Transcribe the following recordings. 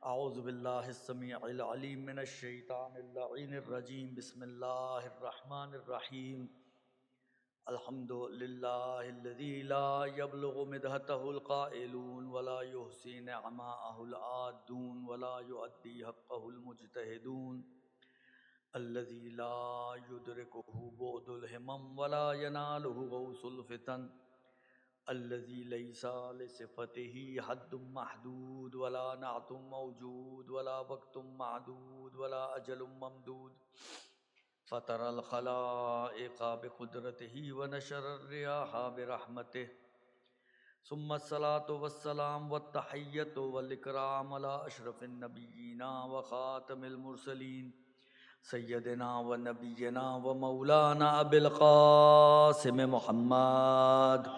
اعوذ باللہ السمیع العلیم من الشیطان اللعین الرجیم بسم اللہ الرحمن الرحیم الحمد للہ الذی لا یبلغ مدحتہ القائلون ولا یحصی نعماءہ العادون ولا یؤدی حقہ المجتہدون الذی لا یدرکہ بعد الہمم ولا ینالہ غوث الفتن الذي ليس لصفته حد محدود ولا نعت موجود ولا وقت معدود ولا أجل ممدود فطر الخلائق بقدرته ونشر الرياح برحمته ثم الصلاة والسلام والتحية والإكرام على أشرف النبيين وخاتم المرسلين سيدنا ونبينا ومولانا أبي القاسم محمد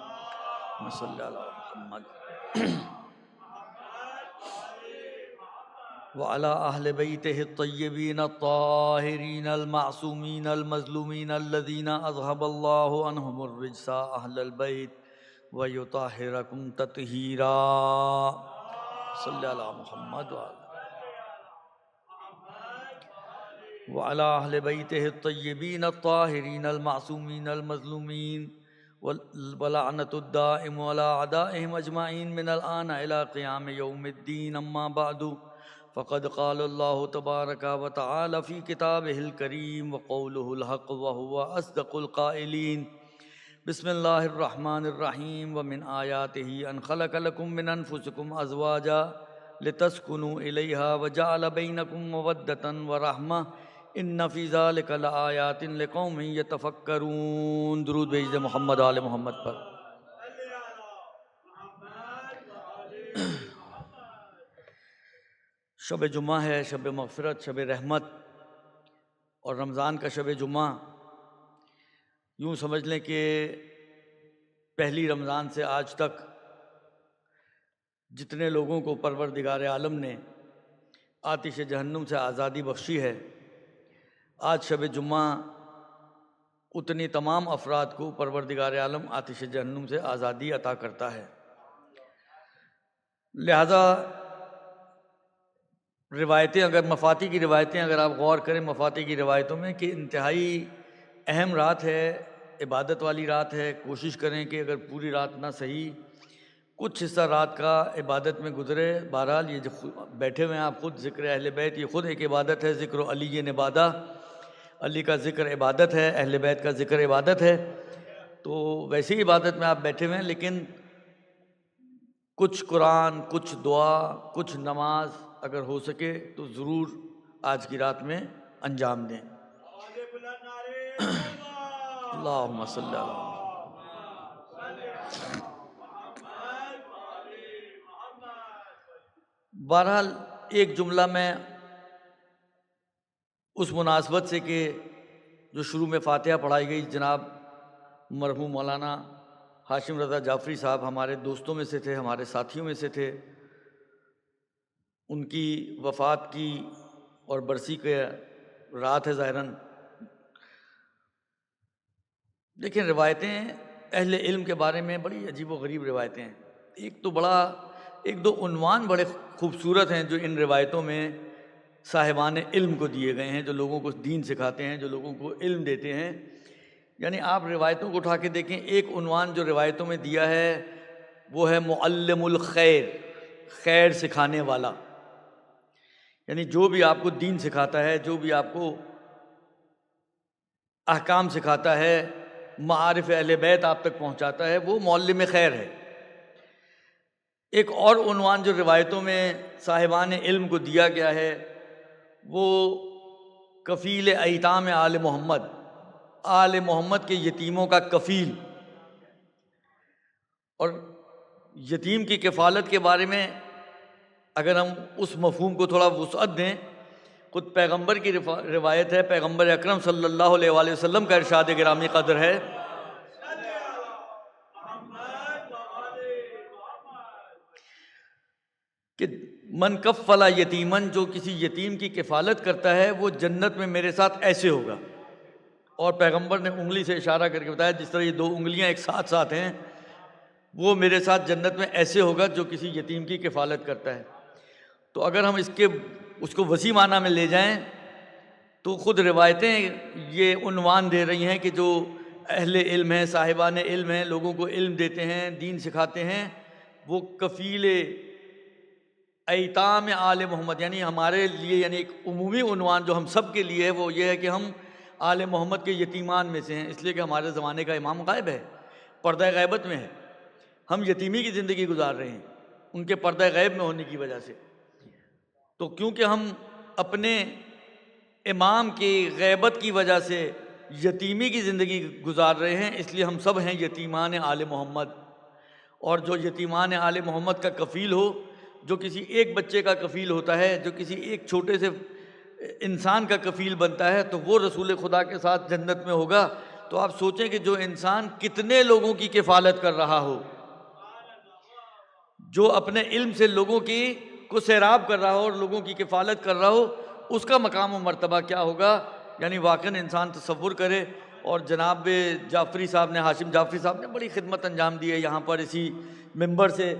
صلی اللہ محمد وعلى أهل بيته الطيبين الطاهرين المعصومين المظلومين الذين أذهب الله عنهم الرجس أهل البيت ويطهركم تطهيرا صلی اللہ محمد وعلى أهل بيته الطيبين الطاهرين المعصومين المظلومين ولعنة الدائم ولا أعدائهم أجمعين من الآن إلى قيام يوم الدين أما بعد فقد قال الله تبارك وتعالى في كتابه الكريم وقوله الحق وهو أصدق القائلين بسم الله الرحمن الرحيم ومن آياته أن خلق لكم من أنفسكم أزواجا لتسكنوا إليها وجعل بينكم مودة ورحمة ان فی ذلک لآیات لقوم یتفکرون۔ درود بھیج دے محمد آل محمد پر۔ شب جمعہ ہے، شب مغفرت، شب رحمت، اور رمضان کا شب جمعہ یوں سمجھ لیں کہ پہلی رمضان سے آج تک جتنے لوگوں کو پروردگار عالم نے آتش جہنم سے آزادی بخشی ہے، آج شب جمعہ اتنی تمام افراد کو پروردگار عالم آتش جہنم سے آزادی عطا کرتا ہے۔ لہذا روایتیں، اگر مفاتی کی روایتیں اگر آپ غور کریں مفاتی کی روایتوں میں، کہ انتہائی اہم رات ہے، عبادت والی رات ہے، کوشش کریں کہ اگر پوری رات نہ صحیح کچھ حصہ رات کا عبادت میں گزرے۔ بہرحال یہ جو بیٹھے ہوئے ہیں آپ خود، ذکر اہل بیت یہ خود ایک عبادت ہے، ذکر علی عبادہ، علی کا ذکر عبادت ہے، اہل بیت کا ذکر عبادت ہے، تو ویسی عبادت میں آپ بیٹھے ہوئے ہیں، لیکن کچھ قرآن، کچھ دعا، کچھ نماز اگر ہو سکے تو ضرور آج کی رات میں انجام دیں۔ اللہم صلی اللہ۔ بہرحال ایک جملہ میں اس مناسبت سے کہ جو شروع میں فاتحہ پڑھائی گئی، جناب مرحوم مولانا ہاشم رضا جعفری صاحب ہمارے دوستوں میں سے تھے، ہمارے ساتھیوں میں سے تھے، ان کی وفات کی اور برسی کے رات ہے ظاہراً۔ لیکن روایتیں اہل علم کے بارے میں بڑی عجیب و غریب روایتیں ہیں۔ ایک دو عنوان بڑے خوبصورت ہیں جو ان روایتوں میں صاحبان علم کو دیے گئے ہیں، جو لوگوں کو دین سکھاتے ہیں، جو لوگوں کو علم دیتے ہیں۔ یعنی آپ روایتوں کو اٹھا کے دیکھیں، ایک عنوان جو روایتوں میں دیا ہے وہ ہے معلم الخیر، خیر سکھانے والا۔ یعنی جو بھی آپ کو دین سکھاتا ہے، جو بھی آپ کو احکام سکھاتا ہے، معارف اہل بیت آپ تک پہنچاتا ہے، وہ معلم خیر ہے۔ ایک اور عنوان جو روایتوں میں صاحبان علم کو دیا گیا ہے وہ کفیل ایتام آل محمد، آل محمد کے یتیموں کا کفیل۔ اور یتیم کی کفالت کے بارے میں اگر ہم اس مفہوم کو تھوڑا وسعت دیں، خود پیغمبر کی روایت ہے، پیغمبر اکرم صلی اللہ علیہ وآلہ وسلم کا ارشاد گرامی قدر ہے کہ من کفلا یتیمن، جو کسی یتیم کی کفالت کرتا ہے وہ جنت میں میرے ساتھ ایسے ہوگا۔ اور پیغمبر نے انگلی سے اشارہ کر کے بتایا، جس طرح یہ دو انگلیاں ایک ساتھ ساتھ ہیں، وہ میرے ساتھ جنت میں ایسے ہوگا جو کسی یتیم کی کفالت کرتا ہے۔ تو اگر ہم اس کو وسیع معنی میں لے جائیں تو خود روایتیں یہ عنوان دے رہی ہیں کہ جو اہل علم ہیں، صاحبان علم ہیں، لوگوں کو علم دیتے ہیں، دین سکھاتے ہیں، وہ کفیل ایتام آل محمد، یعنی ہمارے لیے، یعنی ایک عمومی عنوان جو ہم سب کے لیے ہے وہ یہ ہے کہ ہم آل محمد کے یتیمان میں سے ہیں، اس لیے کہ ہمارے زمانے کا امام غائب ہے، پردہ غیبت میں ہے، ہم یتیمی کی زندگی گزار رہے ہیں ان کے پردہ غیب میں ہونے کی وجہ سے۔ تو کیونکہ ہم اپنے امام کی غیبت کی وجہ سے یتیمی کی زندگی گزار رہے ہیں، اس لیے ہم سب ہیں یتیمان آل محمد۔ اور جو یتیمان آل محمد کا کفیل ہو، جو کسی ایک بچے کا کفیل ہوتا ہے، جو کسی ایک چھوٹے سے انسان کا کفیل بنتا ہے، تو وہ رسول خدا کے ساتھ جنت میں ہوگا۔ تو آپ سوچیں کہ جو انسان کتنے لوگوں کی کفالت کر رہا ہو، جو اپنے علم سے لوگوں کو سیراب کر رہا ہو اور لوگوں کی کفالت کر رہا ہو، اس کا مقام و مرتبہ کیا ہوگا؟ یعنی واقعاً انسان تصور کرے۔ اور جناب جعفری صاحب نے، ہاشم جعفری صاحب نے بڑی خدمت انجام دی ہے یہاں پر، اسی ممبر سے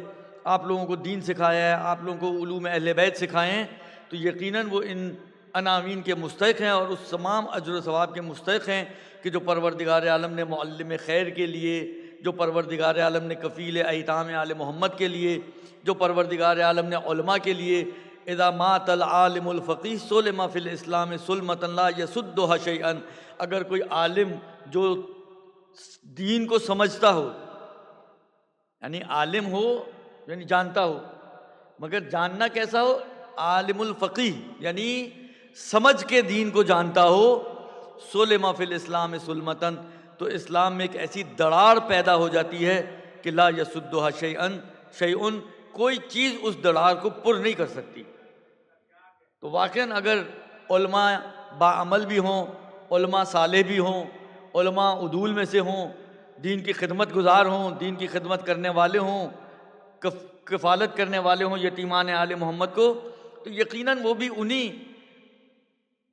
آپ لوگوں کو دین سکھایا ہے، آپ لوگوں کو علوم اہل بیت سکھائے ہیں، تو یقیناً وہ ان عناوین کے مستحق ہیں اور اس تمام اجر و ثواب کے مستحق ہیں کہ جو پروردگار عالم نے معلم خیر کے لیے، جو پروردگار عالم نے کفیل ایتام آل محمد کے لیے، جو پروردگار عالم نے علماء کے لیے، اذا مات العالم الفقیہ سلم فی الاسلام سلمۃ لا یسدھا شیئا، اگر کوئی عالم جو دین کو سمجھتا ہو، یعنی عالم ہو یعنی جانتا ہو، مگر جاننا کیسا ہو؟ عالم الفقیہ، یعنی سمجھ کے دین کو جانتا ہو، سلم فی الاسلام سلمتن، تو اسلام میں ایک ایسی دراڑ پیدا ہو جاتی ہے کہ لا یسدھا شیئن، کوئی چیز اس دراڑ کو پر نہیں کر سکتی۔ تو واقعاً اگر علماء باعمل بھی ہوں، علماء صالح بھی ہوں، علماء عدول میں سے ہوں، دین کی خدمت گزار ہوں، دین کی خدمت کرنے والے ہوں، کفالت کرنے والے ہوں یتیمان آل محمد کو، تو یقیناً وہ بھی انہی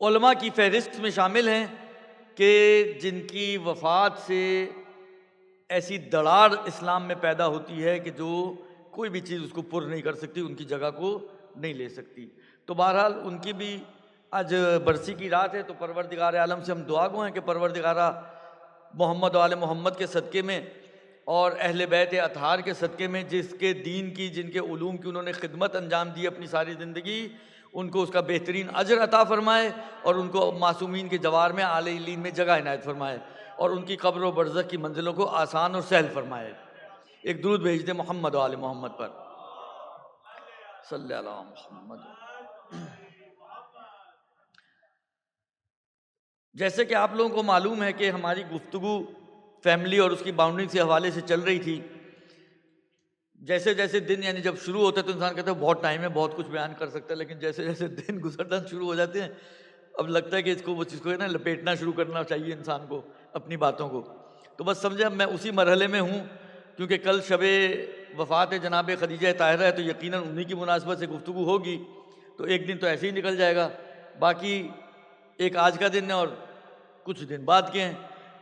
علماء کی فہرست میں شامل ہیں کہ جن کی وفات سے ایسی دراڑ اسلام میں پیدا ہوتی ہے کہ جو کوئی بھی چیز اس کو پر نہیں کر سکتی، ان کی جگہ کو نہیں لے سکتی۔ تو بہرحال ان کی بھی آج برسی کی رات ہے، تو پروردگار عالم سے ہم دعا گو ہیں کہ پروردگارہ محمد و آل محمد کے صدقے میں اور اہل بیت اطہار کے صدقے میں، جس کے دین کی، جن کے علوم کی انہوں نے خدمت انجام دی اپنی ساری زندگی، ان کو اس کا بہترین اجر عطا فرمائے اور ان کو معصومین کے جوار میں اعلی علین میں جگہ عنایت فرمائے اور ان کی قبر و برزخ کی منزلوں کو آسان اور سہل فرمائے۔ ایک درود بھیج دیں محمد و آل محمد پر، صلی اللہ علیہ محمد۔ جیسے کہ آپ لوگوں کو معلوم ہے کہ ہماری گفتگو فیملی اور اس کی باؤنڈنگ سے حوالے سے چل رہی تھی۔ جیسے جیسے دن، یعنی جب شروع ہوتا ہے تو انسان کہتا ہے بہت ٹائم ہے، بہت کچھ بیان کر سکتا ہے، لیکن جیسے جیسے دن گزرنا شروع ہو جاتے ہیں اب لگتا ہے کہ وہ چیز کو نا لپیٹنا شروع کرنا چاہیے انسان کو اپنی باتوں کو۔ تو بس سمجھے اب میں اسی مرحلے میں ہوں، کیونکہ کل شب وفات جناب خدیجہ طاہرہ ہے، تو یقیناً انہی کی مناسبت سے گفتگو ہوگی، تو ایک دن تو ایسے ہی نکل جائے گا، باقی ایک آج کا دن ہے اور کچھ دن بعد کے ہیں۔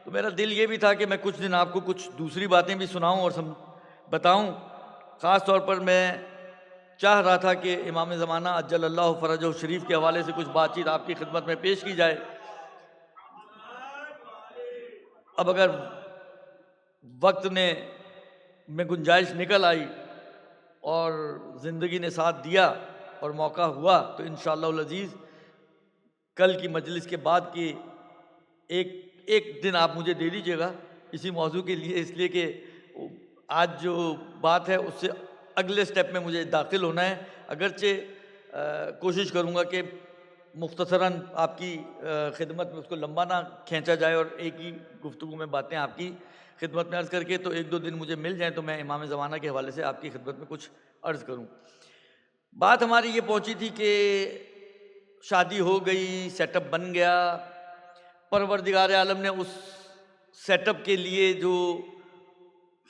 تو میرا دل یہ بھی تھا کہ میں کچھ دن آپ کو کچھ دوسری باتیں بھی سناؤں اور بتاؤں۔ خاص طور پر میں چاہ رہا تھا کہ امام زمانہ عجل اللہ فرجہ شریف کے حوالے سے کچھ بات چیت آپ کی خدمت میں پیش کی جائے۔ اب اگر وقت میں گنجائش نکل آئی اور زندگی نے ساتھ دیا اور موقع ہوا تو انشاءاللہ العزیز کل کی مجلس کے بعد کی ایک دن آپ مجھے دے دیجیے گا اسی موضوع کے لیے، اس لیے کہ آج جو بات ہے اس سے اگلے سٹیپ میں مجھے داخل ہونا ہے۔ اگرچہ کوشش کروں گا کہ مختصراً آپ کی خدمت میں اس کو لمبا نہ کھینچا جائے اور ایک ہی گفتگو میں باتیں آپ کی خدمت میں عرض کر کے، تو ایک دو دن مجھے مل جائیں تو میں امام زمانہ کے حوالے سے آپ کی خدمت میں کچھ عرض کروں۔ بات ہماری یہ پہنچی تھی کہ شادی ہو گئی، سیٹ اپ بن گیا، پروردگار عالم نے اس سیٹ اپ کے لیے جو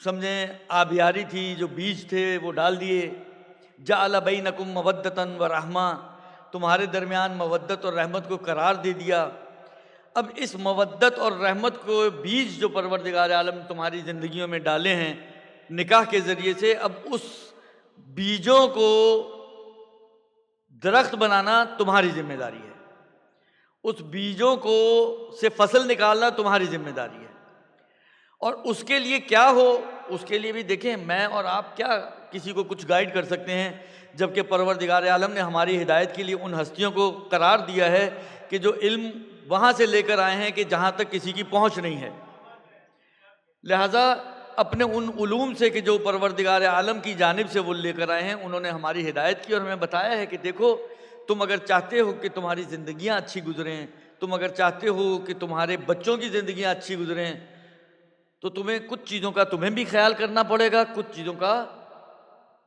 سمجھیں آبیاری تھی، جو بیج تھے وہ ڈال دیے۔ جعل بینکم مودۃ و رحمہ، تمہارے درمیان مودت اور رحمت کو قرار دے دیا۔ اب اس مودت اور رحمت کو بیج جو پروردگار عالم تمہاری زندگیوں میں ڈالے ہیں نکاح کے ذریعے سے، اب اس بیجوں کو درخت بنانا تمہاری ذمہ داری ہے، اس بیجوں کو سے فصل نکالنا تمہاری ذمہ داری ہے، اور اس کے لیے کیا ہو، اس کے لیے بھی دیکھیں میں اور آپ کیا کسی کو کچھ گائیڈ کر سکتے ہیں، جبکہ پروردگار عالم نے ہماری ہدایت کے لیے ان ہستیوں کو قرار دیا ہے کہ جو علم وہاں سے لے کر آئے ہیں کہ جہاں تک کسی کی پہنچ نہیں ہے، لہٰذا اپنے ان علوم سے کہ جو پروردگار عالم کی جانب سے وہ لے کر آئے ہیں، انہوں نے ہماری ہدایت کی اور ہمیں بتایا ہے کہ دیکھو تم اگر چاہتے ہو کہ تمہاری زندگیاں اچھی گزریں، تم اگر چاہتے ہو کہ تمہارے بچوں کی زندگیاں اچھی گزریں، تو تمہیں کچھ چیزوں کا تمہیں بھی خیال کرنا پڑے گا، کچھ چیزوں کا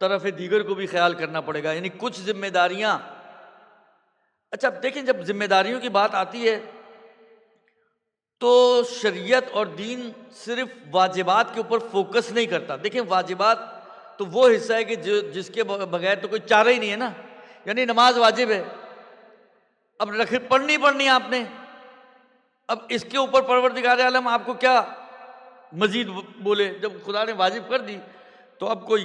طرف دیگر کو بھی خیال کرنا پڑے گا، یعنی کچھ ذمہ داریاں۔ اچھا اب دیکھیں جب ذمہ داریوں کی بات آتی ہے تو شریعت اور دین صرف واجبات کے اوپر فوکس نہیں کرتا۔ دیکھیں واجبات تو وہ حصہ ہے کہ جس کے بغیر تو کوئی چارہ ہی نہیں ہے نا، یعنی نماز واجب ہے، اب پڑھنی آپ نے، اب اس کے اوپر پروردگار عالم آپ کو کیا مزید بولے؟ جب خدا نے واجب کر دی تو اب کوئی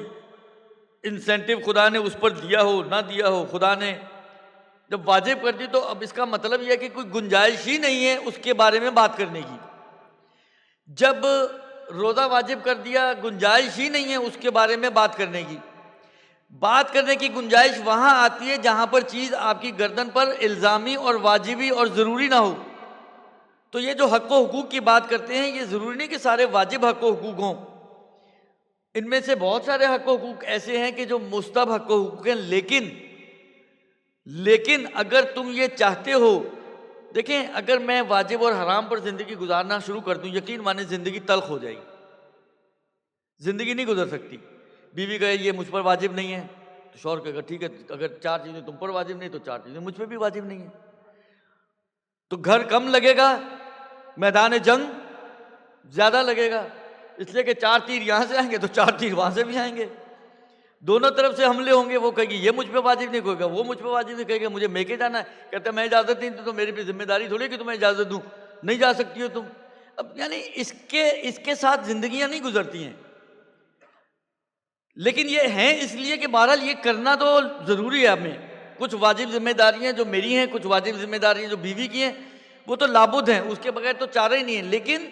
انسینٹیو خدا نے اس پر دیا ہو نہ دیا ہو، خدا نے جب واجب کر دی تو اب اس کا مطلب یہ ہے کہ کوئی گنجائش ہی نہیں ہے اس کے بارے میں بات کرنے کی۔ جب روزہ واجب کر دیا گنجائش ہی نہیں ہے اس کے بارے میں بات کرنے کی۔ بات کرنے کی گنجائش وہاں آتی ہے جہاں پر چیز آپ کی گردن پر الزامی اور واجبی اور ضروری نہ ہو۔ تو یہ جو حق و حقوق کی بات کرتے ہیں، یہ ضروری نہیں کہ سارے واجب حق و حقوق ہوں، ان میں سے بہت سارے حق و حقوق ایسے ہیں کہ جو مستحب حق و حقوق ہیں، لیکن اگر تم یہ چاہتے ہو، دیکھیں اگر میں واجب اور حرام پر زندگی گزارنا شروع کر دوں، یقین مانے زندگی تلخ ہو جائے گی، زندگی نہیں گزر سکتی۔ بیوی کہے یہ مجھ پر واجب نہیں ہے تو شوہر کہے گا ٹھیک ہے، اگر 4 چیزیں تم پر واجب نہیں تو 4 چیزیں مجھ پہ بھی واجب نہیں ہیں، تو گھر کم لگے گا، میدان جنگ زیادہ لگے گا، اس لیے کہ 4 تیر یہاں سے آئیں گے تو 4 تیر وہاں سے بھی آئیں گے، دونوں طرف سے حملے ہوں گے۔ وہ کہے گی یہ مجھ پہ واجب نہیں، کوئی گا وہ مجھ پہ واجب نہیں، کہے گا مجھے میکے جانا ہے، کہتا ہے میں اجازت نہیں تو میری بھی ذمہ داری تھوڑی کہ تمہیں اجازت دوں، نہیں جا سکتی ہو تم۔ اب یعنی اس کے ساتھ زندگیاں نہیں گزرتی ہیں، لیکن یہ ہیں اس لیے کہ بہرحال یہ کرنا تو ضروری ہے ہمیں۔ کچھ واجب ذمہ داریاں جو میری ہیں، کچھ واجب ذمہ داریاں جو بیوی کی ہیں، وہ تو لابد ہیں، اس کے بغیر تو چارہ ہی نہیں ہے۔ لیکن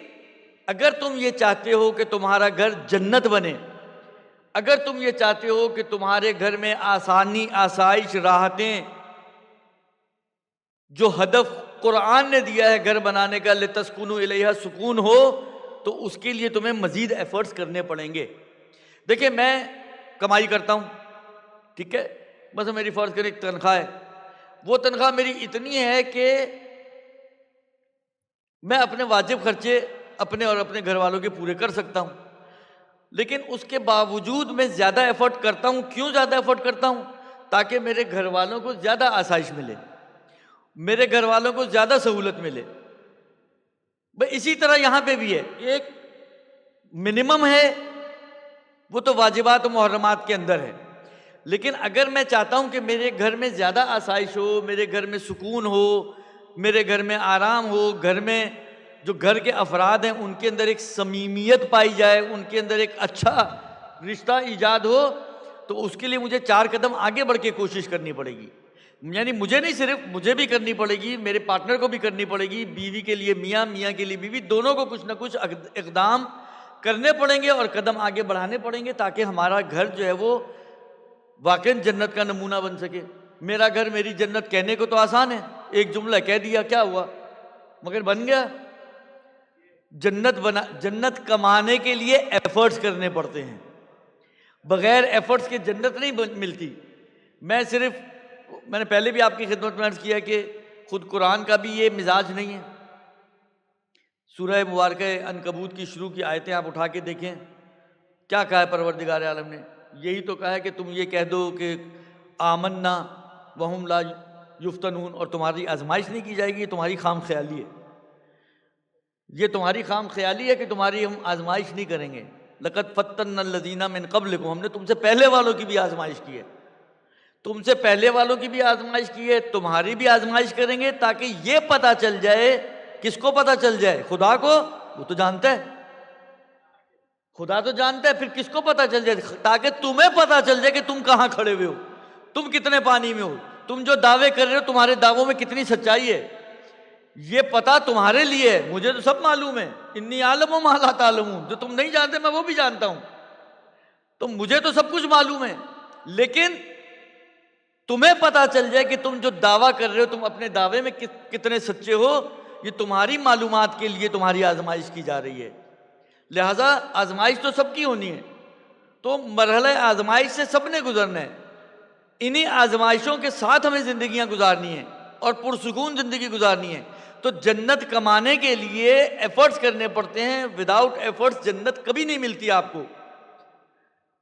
اگر تم یہ چاہتے ہو کہ تمہارا گھر جنت بنے، اگر تم یہ چاہتے ہو کہ تمہارے گھر میں آسانی، آسائش، راحتیں، جو ہدف قرآن نے دیا ہے گھر بنانے کا، لِتَسْكُنُوا إِلَيْهَا، سکون ہو، تو اس کے لیے تمہیں مزید ایفرٹس کرنے پڑیں گے۔ دیکھیں میں کمائی کرتا ہوں، ٹھیک ہے، بس میری فرض کریں ایک تنخواہ ہے، وہ تنخواہ میری اتنی ہے کہ میں اپنے واجب خرچے اپنے اور اپنے گھر والوں کے پورے کر سکتا ہوں، لیکن اس کے باوجود میں زیادہ ایفرٹ کرتا ہوں۔ کیوں زیادہ ایفرٹ کرتا ہوں؟ تاکہ میرے گھر والوں کو زیادہ آسائش ملے، میرے گھر والوں کو زیادہ سہولت ملے۔ بھئی اسی طرح یہاں پہ بھی ہے، ایک منیمم ہے، وہ تو واجبات و محرمات کے اندر ہے، لیکن اگر میں چاہتا ہوں کہ میرے گھر میں زیادہ آسائش ہو، میرے گھر میں سکون ہو، میرے گھر میں آرام ہو، گھر میں جو گھر کے افراد ہیں ان کے اندر ایک صمیمیت پائی جائے، ان کے اندر ایک اچھا رشتہ ایجاد ہو، تو اس کے لیے مجھے 4 قدم آگے بڑھ کے کوشش کرنی پڑے گی۔ یعنی مجھے نہیں صرف، مجھے بھی کرنی پڑے گی، میرے پارٹنر کو بھی کرنی پڑے گی، بیوی کے لیے میاں، میاں کے لیے بیوی، دونوں کو کچھ نہ کچھ اقدام کرنے پڑیں گے اور قدم آگے بڑھانے پڑیں گے تاکہ ہمارا گھر جو ہے وہ واقعی جنت کا نمونہ بن سکے۔ میرا گھر میری جنت کہنے کو تو آسان ہے، ایک جملہ کہہ دیا کیا ہوا، مگر بن گیا؟ جنت کمانے کے لیے ایفرٹس کرنے پڑتے ہیں، بغیر ایفرٹس کے جنت نہیں ملتی۔ میں نے پہلے بھی آپ کی خدمت میں عرض کیا کہ خود قرآن کا بھی یہ مزاج نہیں ہے۔ سورہ مبارکہ عنکبوت کی شروع کی آیتیں آپ اٹھا کے دیکھیں، کیا کہا ہے پروردگار عالم نے؟ یہی تو کہا ہے کہ تم یہ کہہ دو کہ آمنا وہم لا یفتنون، اور تمہاری آزمائش نہیں کی جائے گی، یہ تمہاری خام خیالی ہے، یہ تمہاری خام خیالی ہے کہ تمہاری ہم آزمائش نہیں کریں گے۔ لقد فتنا الذین من قبلکم، ہم نے تم سے پہلے والوں کی بھی آزمائش کی ہے، تم سے پہلے والوں کی بھی آزمائش کی ہے، تمہاری بھی آزمائش کریں گے تاکہ یہ پتہ چل جائے۔ کس کو پتہ چل جائے؟ خدا کو، وہ تو جانتا ہے، خدا تو جانتا ہے، پھر کس کو پتہ چل جائے؟ تاکہ تمہیں پتہ چل جائے کہ تم کہاں کھڑے ہوئے ہو، تم کتنے پانی میں ہو، تم جو دعوے کر رہے ہو تمہارے دعووں میں کتنی سچائی ہے یہ پتا تمہارے لیے ہے، مجھے تو سب معلوم ہے، انی عالم ما لا تعلمون، جو تم نہیں جانتے میں وہ بھی جانتا ہوں، تو مجھے تو سب کچھ معلوم ہے، لیکن تمہیں پتا چل جائے کہ تم جو دعویٰ کر رہے ہو تم اپنے دعوے میں کتنے سچے ہو، یہ تمہاری معلومات کے لیے تمہاری آزمائش کی جا رہی ہے، لہٰذا آزمائش تو سب کی ہونی ہے، تو مرحلہ آزمائش سے سب نے گزرنا ہے، انہی آزمائشوں کے ساتھ ہمیں زندگیاں گزارنی ہیں اور پرسکون زندگی گزارنی ہے، تو جنت کمانے کے لیے ایفرٹس کرنے پڑتے ہیں، وداؤٹ ایفرٹس جنت کبھی نہیں ملتی آپ کو۔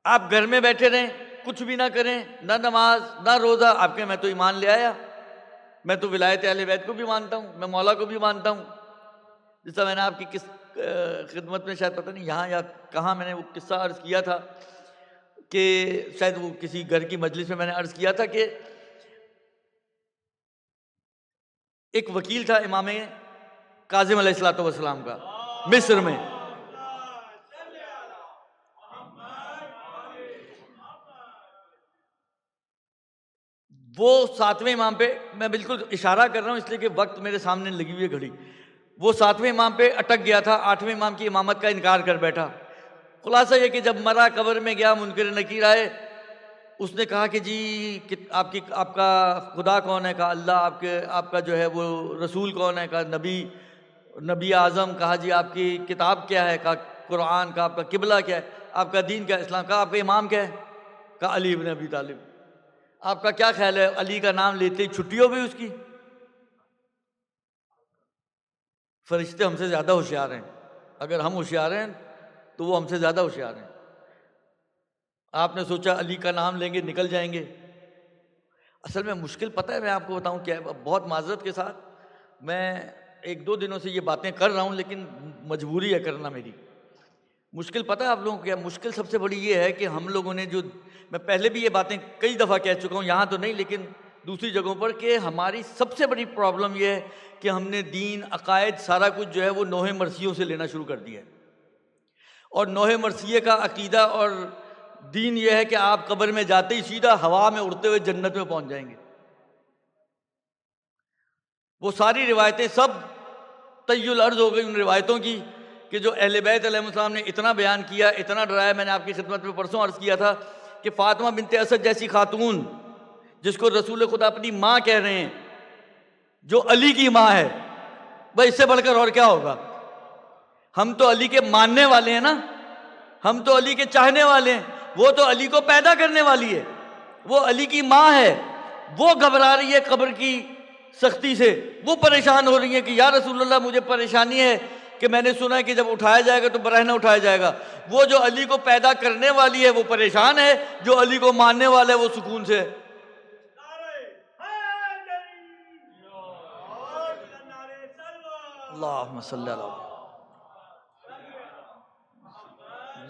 آپ گھر میں بیٹھے رہیں، کچھ بھی نہ کریں، نہ نماز نہ روزہ، آپ کے میں تو ایمان لے آیا، میں تو ولایت اہل بیت کو بھی مانتا ہوں، میں مولا کو بھی مانتا ہوں، جیسا میں نے آپ کی کس خدمت میں شاید پتہ نہیں یہاں یا کہاں میں نے وہ قصہ عرض کیا تھا کہ شاید وہ کسی گھر کی مجلس میں نے عرض کیا تھا کہ ایک وکیل تھا امام کاظم علیہ السلام کا مصر میں، وہ 7ویں امام پہ، میں بالکل اشارہ کر رہا ہوں اس لیے کہ وقت میرے سامنے لگی ہوئی ہے گھڑی، وہ 7ویں امام پہ اٹک گیا تھا، 8ویں امام کی امامت کا انکار کر بیٹھا۔ خلاصہ یہ کہ جب مرا قبر میں گیا، منکر نکیر آئے، اس نے کہا کہ جی آپ کا خدا کون ہے؟ کہا اللہ۔ آپ کا جو ہے وہ رسول کون ہے؟ کہا نبی اعظم۔ کہا جی آپ کی کتاب کیا ہے؟ کہا قرآن۔ کہا آپ کا قبلہ کیا ہے؟ آپ کا دین کیا ہے؟ اسلام۔ کہا آپ کا امام کیا ہے؟ کہا علی بن ابی طالب۔ آپ کا کیا خیال ہے علی کا نام لیتے ہی چھٹی ہو گئی اس کی؟ فرشتے ہم سے زیادہ ہوشیار ہیں، اگر ہم ہوشیار ہیں تو وہ ہم سے زیادہ ہوشیار ہیں۔ آپ نے سوچا علی کا نام لیں گے نکل جائیں گے؟ اصل میں مشکل پتہ ہے، میں آپ کو بتاؤں کیا ہے، بہت معذرت کے ساتھ میں 1-2 دنوں سے یہ باتیں کر رہا ہوں، لیکن مجبوری ہے کرنا میری۔ مشکل پتہ ہے آپ لوگوں کو کیا؟ مشکل سب سے بڑی یہ ہے کہ ہم لوگوں نے میں پہلے بھی یہ باتیں کئی دفعہ کہہ چکا ہوں، یہاں تو نہیں لیکن دوسری جگہوں پر، کہ ہماری سب سے بڑی پرابلم یہ ہے کہ ہم نے دین، عقائد، سارا کچھ جو ہے وہ نوحہ مرثیوں سے لینا شروع کر دیا ہے، اور نوحہ مرثیے کا عقیدہ اور دین یہ ہے کہ آپ قبر میں جاتے ہی سیدھا ہوا میں اڑتے ہوئے جنت میں پہنچ جائیں گے۔ وہ ساری روایتیں سب طی الارض ہو گئی ان روایتوں کی، کہ جو اہل بیت علیہ السلام نے اتنا بیان کیا، اتنا ڈرایا۔ میں نے آپ کی خدمت میں پرسوں عرض کیا تھا کہ فاطمہ بنت اسد جیسی خاتون، جس کو رسول خدا اپنی ماں کہہ رہے ہیں، جو علی کی ماں ہے، بھائی اس سے بڑھ کر اور کیا ہوگا؟ ہم تو علی کے ماننے والے ہیں نا، ہم تو علی کے چاہنے والے ہیں، وہ تو علی کو پیدا کرنے والی ہے، وہ علی کی ماں ہے، وہ گھبرا رہی ہے قبر کی سختی سے، وہ پریشان ہو رہی ہے کہ یا رسول اللہ مجھے پریشانی ہے کہ میں نے سنا ہے کہ جب اٹھایا جائے گا تو برہنہ اٹھایا جائے گا۔ وہ جو علی کو پیدا کرنے والی ہے وہ پریشان ہے، جو علی کو ماننے والا ہے وہ سکون سے ہے۔ اللہم صلی اللہ علیہ۔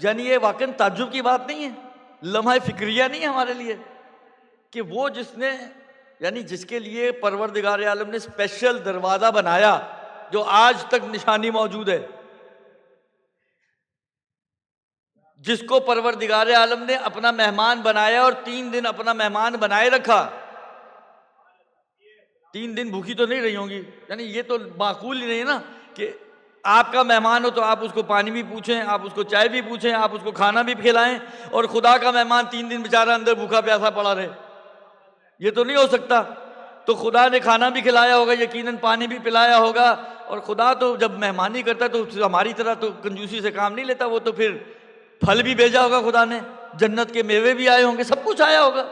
یعنی یہ واقعاً تعجب کی بات نہیں ہے، لمحہ فکریہ نہیں ہے ہمارے لیے، کہ وہ جس کے لیے پروردگار عالم نے اسپیشل دروازہ بنایا، جو آج تک نشانی موجود ہے، جس کو پروردگار عالم نے اپنا مہمان بنایا اور 3 دن اپنا مہمان بنائے رکھا۔ 3 دن بھوکی تو نہیں رہی ہوں گی، یعنی یہ تو معقول ہی نہیں ہے نا کہ آپ کا مہمان ہو تو آپ اس کو پانی بھی پوچھیں، آپ اس کو چائے بھی پوچھیں، آپ اس کو کھانا بھی کھلائیں، اور خدا کا مہمان 3 دن بیچارہ اندر بھوکا پیاسا پڑا رہے، یہ تو نہیں ہو سکتا۔ تو خدا نے کھانا بھی کھلایا ہوگا، یقیناً پانی بھی پلایا ہوگا، اور خدا تو جب مہمانی کرتا ہے تو ہماری طرح تو کنجوسی سے کام نہیں لیتا، وہ تو پھر پھل بھی بھیجا ہوگا خدا نے، جنت کے میوے بھی آئے ہوں گے، سب کچھ آیا ہوگا۔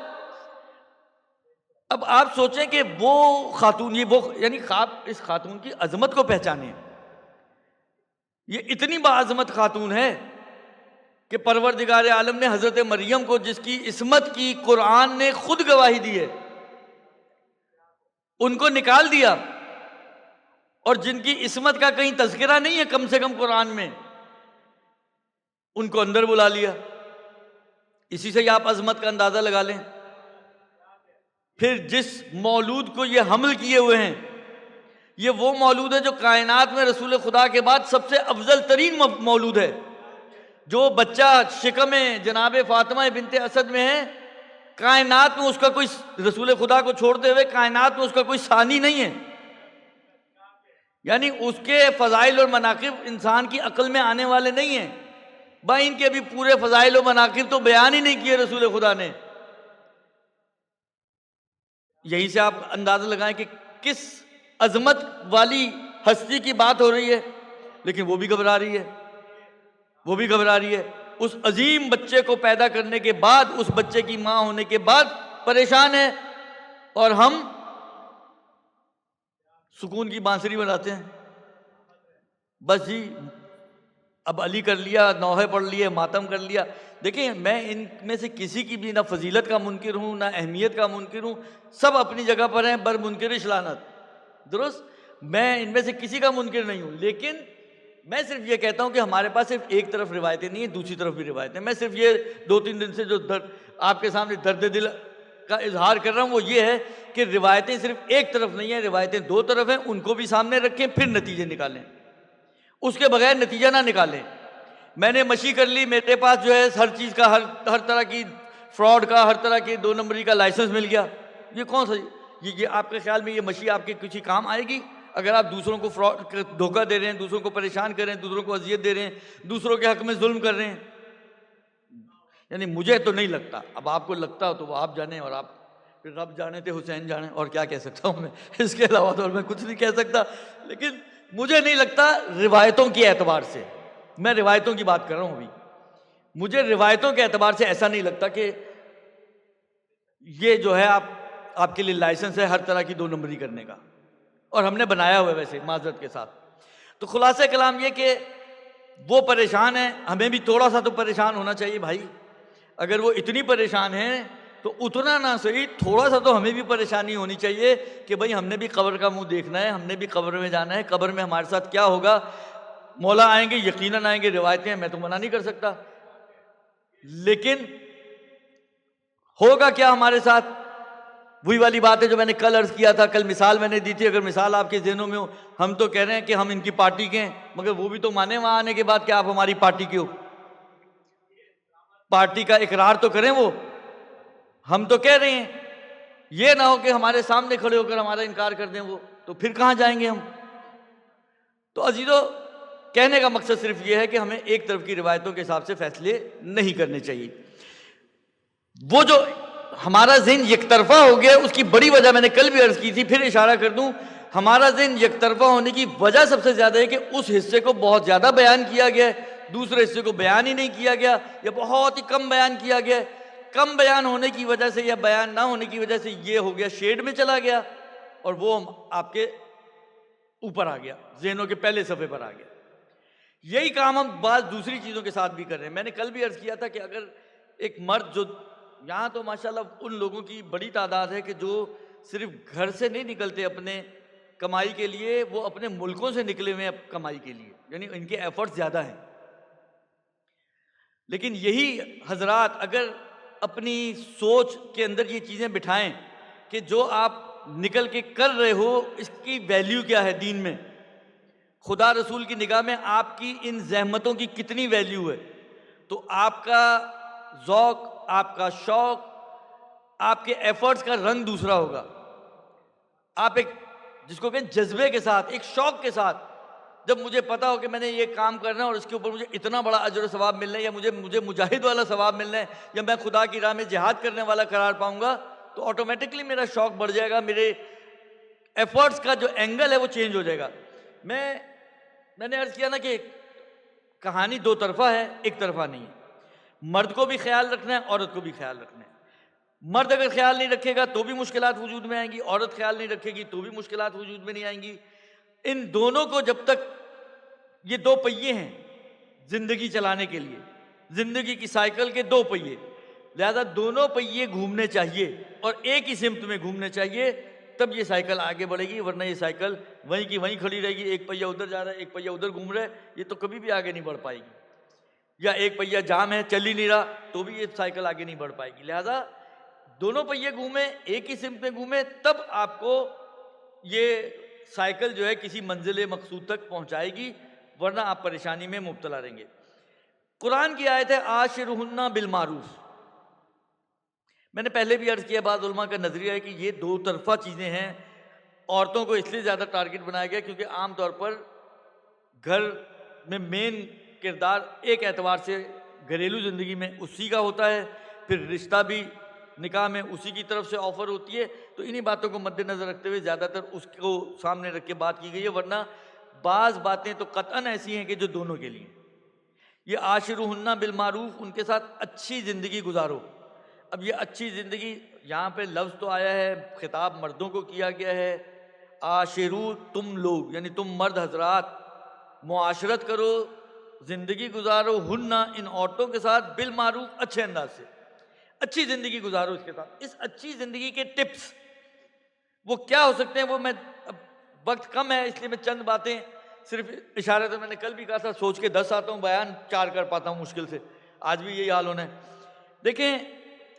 اب آپ سوچیں کہ وہ خاتون، یعنی خواب اس خاتون کی عظمت کو پہچانے، یہ اتنی باعظمت خاتون ہے کہ پروردگار عالم نے حضرت مریم کو، جس کی عصمت کی قرآن نے خود گواہی دی ہے، ان کو نکال دیا، اور جن کی عصمت کا کہیں تذکرہ نہیں ہے کم سے کم قرآن میں، ان کو اندر بلا لیا۔ اسی سے آپ عظمت کا اندازہ لگا لیں۔ پھر جس مولود کو یہ حمل کیے ہوئے ہیں، یہ وہ مولود ہے جو کائنات میں رسول خدا کے بعد سب سے افضل ترین مولود ہے۔ جو بچہ شکم جناب فاطمہ بنت اسد میں ہے، کائنات میں اس کا کوئی، رسول خدا کو چھوڑتے ہوئے کائنات میں اس کا کوئی ثانی نہیں ہے، یعنی اس کے فضائل اور مناقب انسان کی عقل میں آنے والے نہیں ہیں۔ بھائی ان کے ابھی پورے فضائل و مناقب تو بیان ہی نہیں کیے رسول خدا نے۔ یہیں سے آپ اندازہ لگائیں کہ کس عظمت والی ہستی کی بات ہو رہی ہے، لیکن وہ بھی گھبرا رہی ہے، وہ بھی گھبرا رہی ہے۔ اس عظیم بچے کو پیدا کرنے کے بعد، اس بچے کی ماں ہونے کے بعد پریشان ہے، اور ہم سکون کی بانسری بناتے ہیں۔ بس جی اب علی کر لیا، نوحے پڑھ لیے، ماتم کر لیا۔ دیکھیں میں ان میں سے کسی کی بھی نہ فضیلت کا منکر ہوں نہ اہمیت کا منکر ہوں، سب اپنی جگہ پر ہیں، بر منکرش لعنت، درست؟ میں ان میں سے کسی کا منکر نہیں ہوں، لیکن میں صرف یہ کہتا ہوں کہ ہمارے پاس صرف ایک طرف روایتیں نہیں ہیں، دوسری طرف بھی روایتیں۔ میں صرف یہ 2-3 دن سے جو آپ کے سامنے درد دل کا اظہار کر رہا ہوں وہ یہ ہے کہ روایتیں صرف ایک طرف نہیں ہیں، روایتیں دو طرف ہیں، ان کو بھی سامنے رکھیں، پھر نتیجے نکالیں، اس کے بغیر نتیجہ نہ نکالیں۔ میں نے مشی کر لی، میرے پاس جو ہے ہر چیز کا، ہر طرح کی فراڈ کا، ہر طرح کی 2 نمبری کا لائسنس مل گیا، یہ کون سا؟ یہ آپ کے خیال میں یہ مشی آپ کے کسی کام آئے گی؟ اگر آپ دوسروں کو فراڈ دھوکہ دے رہے ہیں، دوسروں کو پریشان کر رہے ہیں، دوسروں کو اذیت دے رہے ہیں، دوسروں کے حق میں ظلم کر رہے ہیں، یعنی مجھے تو نہیں لگتا، اب آپ کو لگتا ہو تو وہ آپ جانیں، اور آپ پھر رب جانے تھے حسین جانے، اور کیا کہہ سکتا ہوں میں اس کے علاوہ تو میں کچھ نہیں کہہ سکتا۔ لیکن مجھے نہیں لگتا روایتوں کے اعتبار سے، میں روایتوں کی بات کر رہا ہوں ابھی، مجھے روایتوں کے اعتبار سے ایسا نہیں لگتا کہ یہ جو ہے آپ کے لیے لائسنس ہے ہر طرح کی 2 نمبری کرنے کا، اور ہم نے بنایا ہوا ہے ویسے معذرت کے ساتھ۔ تو خلاصہ کلام یہ کہ وہ پریشان ہیں، ہمیں بھی تھوڑا سا تو پریشان ہونا چاہیے بھائی۔ اگر وہ اتنی پریشان ہیں تو اتنا نہ صحیح تھوڑا سا تو ہمیں بھی پریشانی ہونی چاہیے کہ بھائی ہم نے بھی قبر کا منہ دیکھنا ہے، ہم نے بھی قبر میں جانا ہے، قبر میں ہمارے ساتھ کیا ہوگا۔ مولا آئیں گے، یقیناً آئیں گے، روایتیں ہیں، میں تو منع نہیں کر سکتا، لیکن ہوگا کیا ہمارے ساتھ؟ وہی والی بات ہے جو میں نے کل عرض کیا تھا، کل مثال میں نے دی تھی، اگر مثال آپ کے ذہنوں میں ہو۔ ہم تو کہہ رہے ہیں کہ ہم ان کی پارٹی کے ہیں، مگر وہ بھی تو مانے وہاں آنے کے بعد کہ آپ ہماری پارٹی کے ہو، پارٹی کا اقرار تو کریں وہ۔ ہم تو کہہ رہے ہیں، یہ نہ ہو کہ ہمارے سامنے کھڑے ہو کر ہمارا انکار کر دیں وہ، تو پھر کہاں جائیں گے ہم؟ تو عزیزو، کہنے کا مقصد صرف یہ ہے کہ ہمیں ایک طرف کی روایتوں کے حساب سے فیصلے نہیں کرنے چاہیے۔ وہ جو ہمارا ذہن یک طرفہ ہو گیا، اس کی بڑی وجہ میں نے کل بھی عرض کی تھی، پھر اشارہ کر دوں، ہمارا ذہن یک طرفہ ہونے کی وجہ سب سے زیادہ ہے کہ اس حصے کو بہت زیادہ بیان کیا گیا ہے، دوسرے حصے کو بیان ہی نہیں کیا گیا، یا بہت ہی کم بیان کیا گیا ہے۔ کم بیان ہونے کی وجہ سے یا بیان نہ ہونے کی وجہ سے یہ ہو گیا، شیڈ میں چلا گیا، اور وہ آپ کے اوپر آ گیا، ذہنوں کے پہلے صفحے پر آ گیا۔ یہی کام ہم بعض دوسری چیزوں کے ساتھ بھی کر رہے ہیں۔ میں نے کل بھی عرض کیا تھا کہ اگر ایک مرد، جو یہاں تو ماشاءاللہ ان لوگوں کی بڑی تعداد ہے کہ جو صرف گھر سے نہیں نکلتے اپنے کمائی کے لیے، وہ اپنے ملکوں سے نکلے ہوئے ہیں کمائی کے لیے، یعنی ان کے ایفرٹس زیادہ ہیں۔ لیکن یہی حضرات اگر اپنی سوچ کے اندر یہ چیزیں بٹھائیں کہ جو آپ نکل کے کر رہے ہو اس کی ویلیو کیا ہے دین میں، خدا رسول کی نگاہ میں آپ کی ان زحمتوں کی کتنی ویلیو ہے، تو آپ کا ذوق، آپ کا شوق، آپ کے ایفرٹس کا رنگ دوسرا ہوگا۔ آپ ایک جس کو کہیں جذبے کے ساتھ، ایک شوق کے ساتھ، جب مجھے پتا ہو کہ میں نے یہ کام کرنا ہے اور اس کے اوپر مجھے اتنا بڑا اجر و ثواب ملنا ہے، یا مجھے مجاہد والا ثواب ملنا ہے، یا میں خدا کی راہ میں جہاد کرنے والا قرار پاؤں گا، تو آٹومیٹکلی میرا شوق بڑھ جائے گا، میرے ایفرٹس کا جو اینگل ہے وہ چینج ہو جائے گا۔ میں نے عرض کیا نا کہ کہانی 2 طرفہ ہے، ایک طرفہ نہیں ہے۔ مرد کو بھی خیال رکھنا ہے، عورت کو بھی خیال رکھنا ہے۔ مرد اگر خیال نہیں رکھے گا تو بھی مشکلات وجود میں آئیں گی، عورت خیال نہیں رکھے گی تو بھی مشکلات وجود میں نہیں آئیں گی۔ ان دونوں کو جب تک، یہ 2 پہیے ہیں زندگی چلانے کے لیے، زندگی کی سائیکل کے 2 پہیے، لہذا دونوں پہیے گھومنے چاہیے اور ایک ہی سمت میں گھومنے چاہیے، تب یہ سائیکل آگے بڑھے گی، ورنہ یہ سائیکل وہیں کی وہیں کھڑی رہے گی، ایک پہیہ ادھر جا رہا ہے ایک پہیہ ادھر گھوم رہا ہے، یہ تو کبھی بھی آگے نہیں بڑھ پائے گی۔ یا ایک پہیہ جام ہے، چل ہی نہیں رہا، تو بھی یہ سائیکل آگے نہیں بڑھ پائے گی۔ لہذا دونوں پہیے گھومیں، ایک ہی سمت میں گھومیں، تب آپ کو یہ سائیکل جو ہے کسی منزل مقصود تک پہنچائے گی، ورنہ آپ پریشانی میں مبتلا رہیں گے۔ قرآن کی آیت ہے عاشرہن بالمعروف، میں نے پہلے بھی عرض کیا، بعض علماء کا نظریہ ہے کہ یہ دو طرفہ چیزیں ہیں. عورتوں کو اس لیے زیادہ ٹارگٹ بنایا گیا کیونکہ عام طور پر گھر میں مین کردار ایک اعتبار سے گھریلو زندگی میں اسی کا ہوتا ہے، پھر رشتہ بھی نکاح میں اسی کی طرف سے آفر ہوتی ہے. تو انہی باتوں کو مد نظر رکھتے ہوئے زیادہ تر اس کو سامنے رکھ کے بات کی گئی ہے، ورنہ بعض باتیں تو قطعاً ایسی ہیں کہ جو دونوں کے لیے. یہ عاشرہن بالمعروف، ان کے ساتھ اچھی زندگی گزارو. اب یہ اچھی زندگی، یہاں پہ لفظ تو آیا ہے، خطاب مردوں کو کیا گیا ہے. عاشرو، تم لوگ یعنی تم مرد حضرات معاشرت کرو، زندگی گزارو، ہن ان عورتوں کے ساتھ بالمعروف، اچھے انداز سے اچھی زندگی گزارو اس کے ساتھ. اس اچھی زندگی کے ٹپس وہ کیا ہو سکتے ہیں، وہ میں اب وقت کم ہے اس لیے میں چند باتیں صرف اشارے تو میں نے کل بھی کہا تھا، سوچ کے 10 آتا ہوں، بیان 4 کر پاتا ہوں مشکل سے. آج بھی یہی حال ہونا ہے. دیکھیں،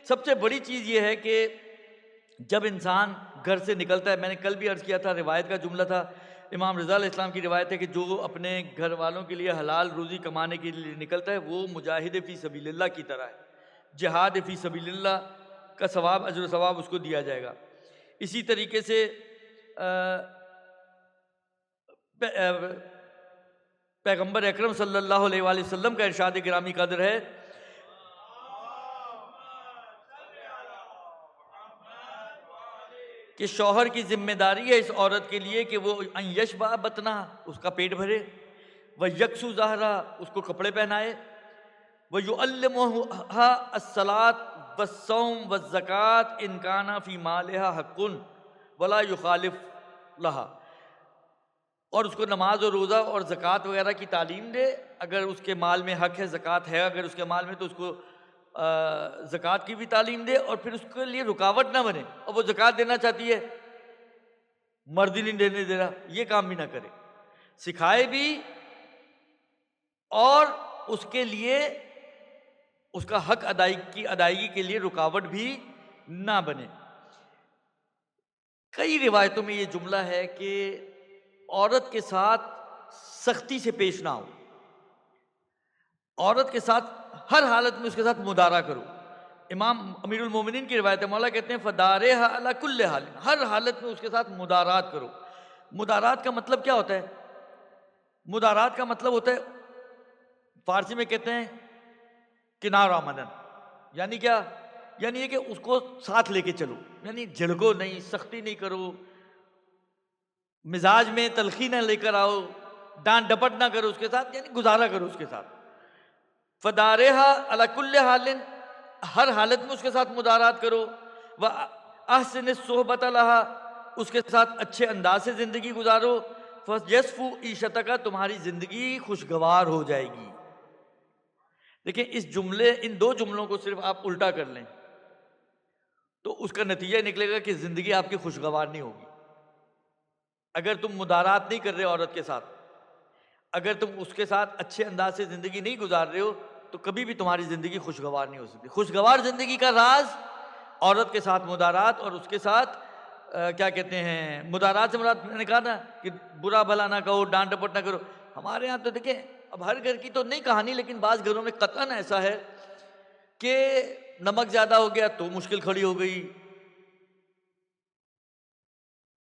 سب سے بڑی چیز یہ ہے کہ جب انسان گھر سے نکلتا ہے، میں نے کل بھی عرض کیا تھا، روایت کا جملہ تھا، امام رضا علیہ السلام کی روایت ہے کہ جو اپنے گھر والوں کے لیے حلال روزی کمانے کے لیے نکلتا ہے وہ مجاہد فی سبیل اللہ کی طرح ہے. جہاد فی سبیل اللہ کا ثواب، اجر و ثواب اس کو دیا جائے گا. اسی طریقے سے پیغمبر اکرم صلی اللہ علیہ وآلہ وسلم کا ارشاد گرامی قدر ہے کہ شوہر کی ذمہ داری ہے اس عورت کے لیے کہ وہ ان یشبع بطنہا، اس کا پیٹ بھرے، ویکسو ظہرہا، اس کو کپڑے پہنائے، ویعلمہا الصلاۃ والصوم والزکاۃ ان کان فی مالہا حق ولا یخالف لہا، اور اس کو نماز اور روزہ اور زکوٰۃ وغیرہ کی تعلیم دے. اگر اس کے مال میں حق ہے، زکوٰۃ ہے اگر اس کے مال میں، تو اس کو زکوٰۃ کی بھی تعلیم دے، اور پھر اس کے لیے رکاوٹ نہ بنے. اور وہ زکوٰۃ دینا چاہتی ہے، مرد ہی نہیں دینے دے رہا، یہ کام بھی نہ کرے، سکھائے بھی، اور اس کے لیے اس کا حق ادائیگی کے لیے رکاوٹ بھی نہ بنے. کئی روایتوں میں یہ جملہ ہے کہ عورت کے ساتھ سختی سے پیش نہ ہو، عورت کے ساتھ ہر حالت میں اس کے ساتھ مدارا کرو. امام امیر المومنین کی روایت ہے، مولا کہتے ہیں فدارھا علی کل حال، ہر حالت میں اس کے ساتھ مدارات کرو. مدارات کا مطلب کیا ہوتا ہے؟ مدارات کا مطلب ہوتا ہے، فارسی میں کہتے ہیں کنار آمدن. یعنی کیا؟ یعنی یہ کہ اس کو ساتھ لے کے چلو، یعنی جھڑکو نہیں، سختی نہیں کرو، مزاج میں تلخی نہ لے کر آؤ، ڈانٹ ڈپٹ نہ کرو اس کے ساتھ، یعنی گزارا کرو اس کے ساتھ. فدارھا علی کل حال، ہر حالت میں اس کے ساتھ مدارات کرو. واحسن الصحبۃ لہا، اس کے ساتھ اچھے انداز سے زندگی گزارو. فیصفو عیشتک، تمہاری زندگی خوشگوار ہو جائے گی. دیکھیں ان دو جملوں کو صرف آپ الٹا کر لیں تو اس کا نتیجہ نکلے گا کہ زندگی آپ کی خوشگوار نہیں ہوگی. اگر تم مدارات نہیں کر رہے عورت کے ساتھ، اگر تم اس کے ساتھ اچھے انداز سے زندگی نہیں گزار رہے ہو، تو کبھی بھی تمہاری زندگی خوشگوار نہیں ہو سکتی. خوشگوار زندگی کا راز عورت کے ساتھ مدارات، اور اس کے ساتھ کیا کہتے ہیں، مدارات سے مراد میں نے کہا نا کہ برا بھلا نہ کہو، ڈانٹ ڈپٹ نہ کرو. ہمارے ہاں تو دیکھیں، اب ہر گھر کی تو نہیں کہانی، لیکن بعض گھروں میں قطعاً ایسا ہے کہ نمک زیادہ ہو گیا تو مشکل کھڑی ہو گئی،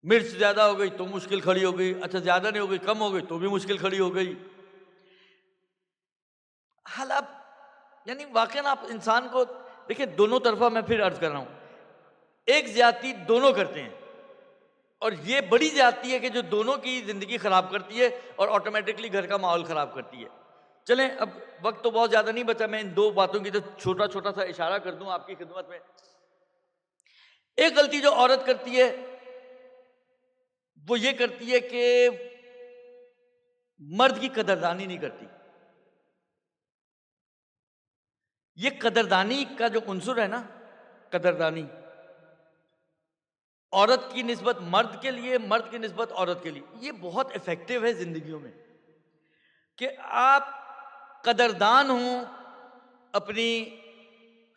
مرچ زیادہ ہو گئی تو مشکل کھڑی ہو گئی، اچھا زیادہ نہیں ہو گئی، کم ہو گئی تو بھی مشکل کھڑی ہو گئی. حال آپ یعنی واقعاً آپ انسان کو دیکھیں، دونوں طرفہ میں پھر عرض کر رہا ہوں، ایک زیادتی دونوں کرتے ہیں، اور یہ بڑی زیادتی ہے کہ جو دونوں کی زندگی خراب کرتی ہے اور آٹومیٹکلی گھر کا ماحول خراب کرتی ہے. چلیں، اب وقت تو بہت زیادہ نہیں بچا، میں ان دو باتوں کی تو چھوٹا چھوٹا سا اشارہ کر دوں آپ کی خدمت میں. ایک غلطی جو عورت کرتی ہے وہ یہ کرتی ہے کہ مرد کی قدردانی نہیں کرتی. یہ قدردانی کا جو عنصر ہے نا، قدردانی عورت کی نسبت مرد کے لیے، مرد کی نسبت عورت کے لیے، یہ بہت افیکٹو ہے زندگیوں میں کہ آپ قدردان ہوں اپنی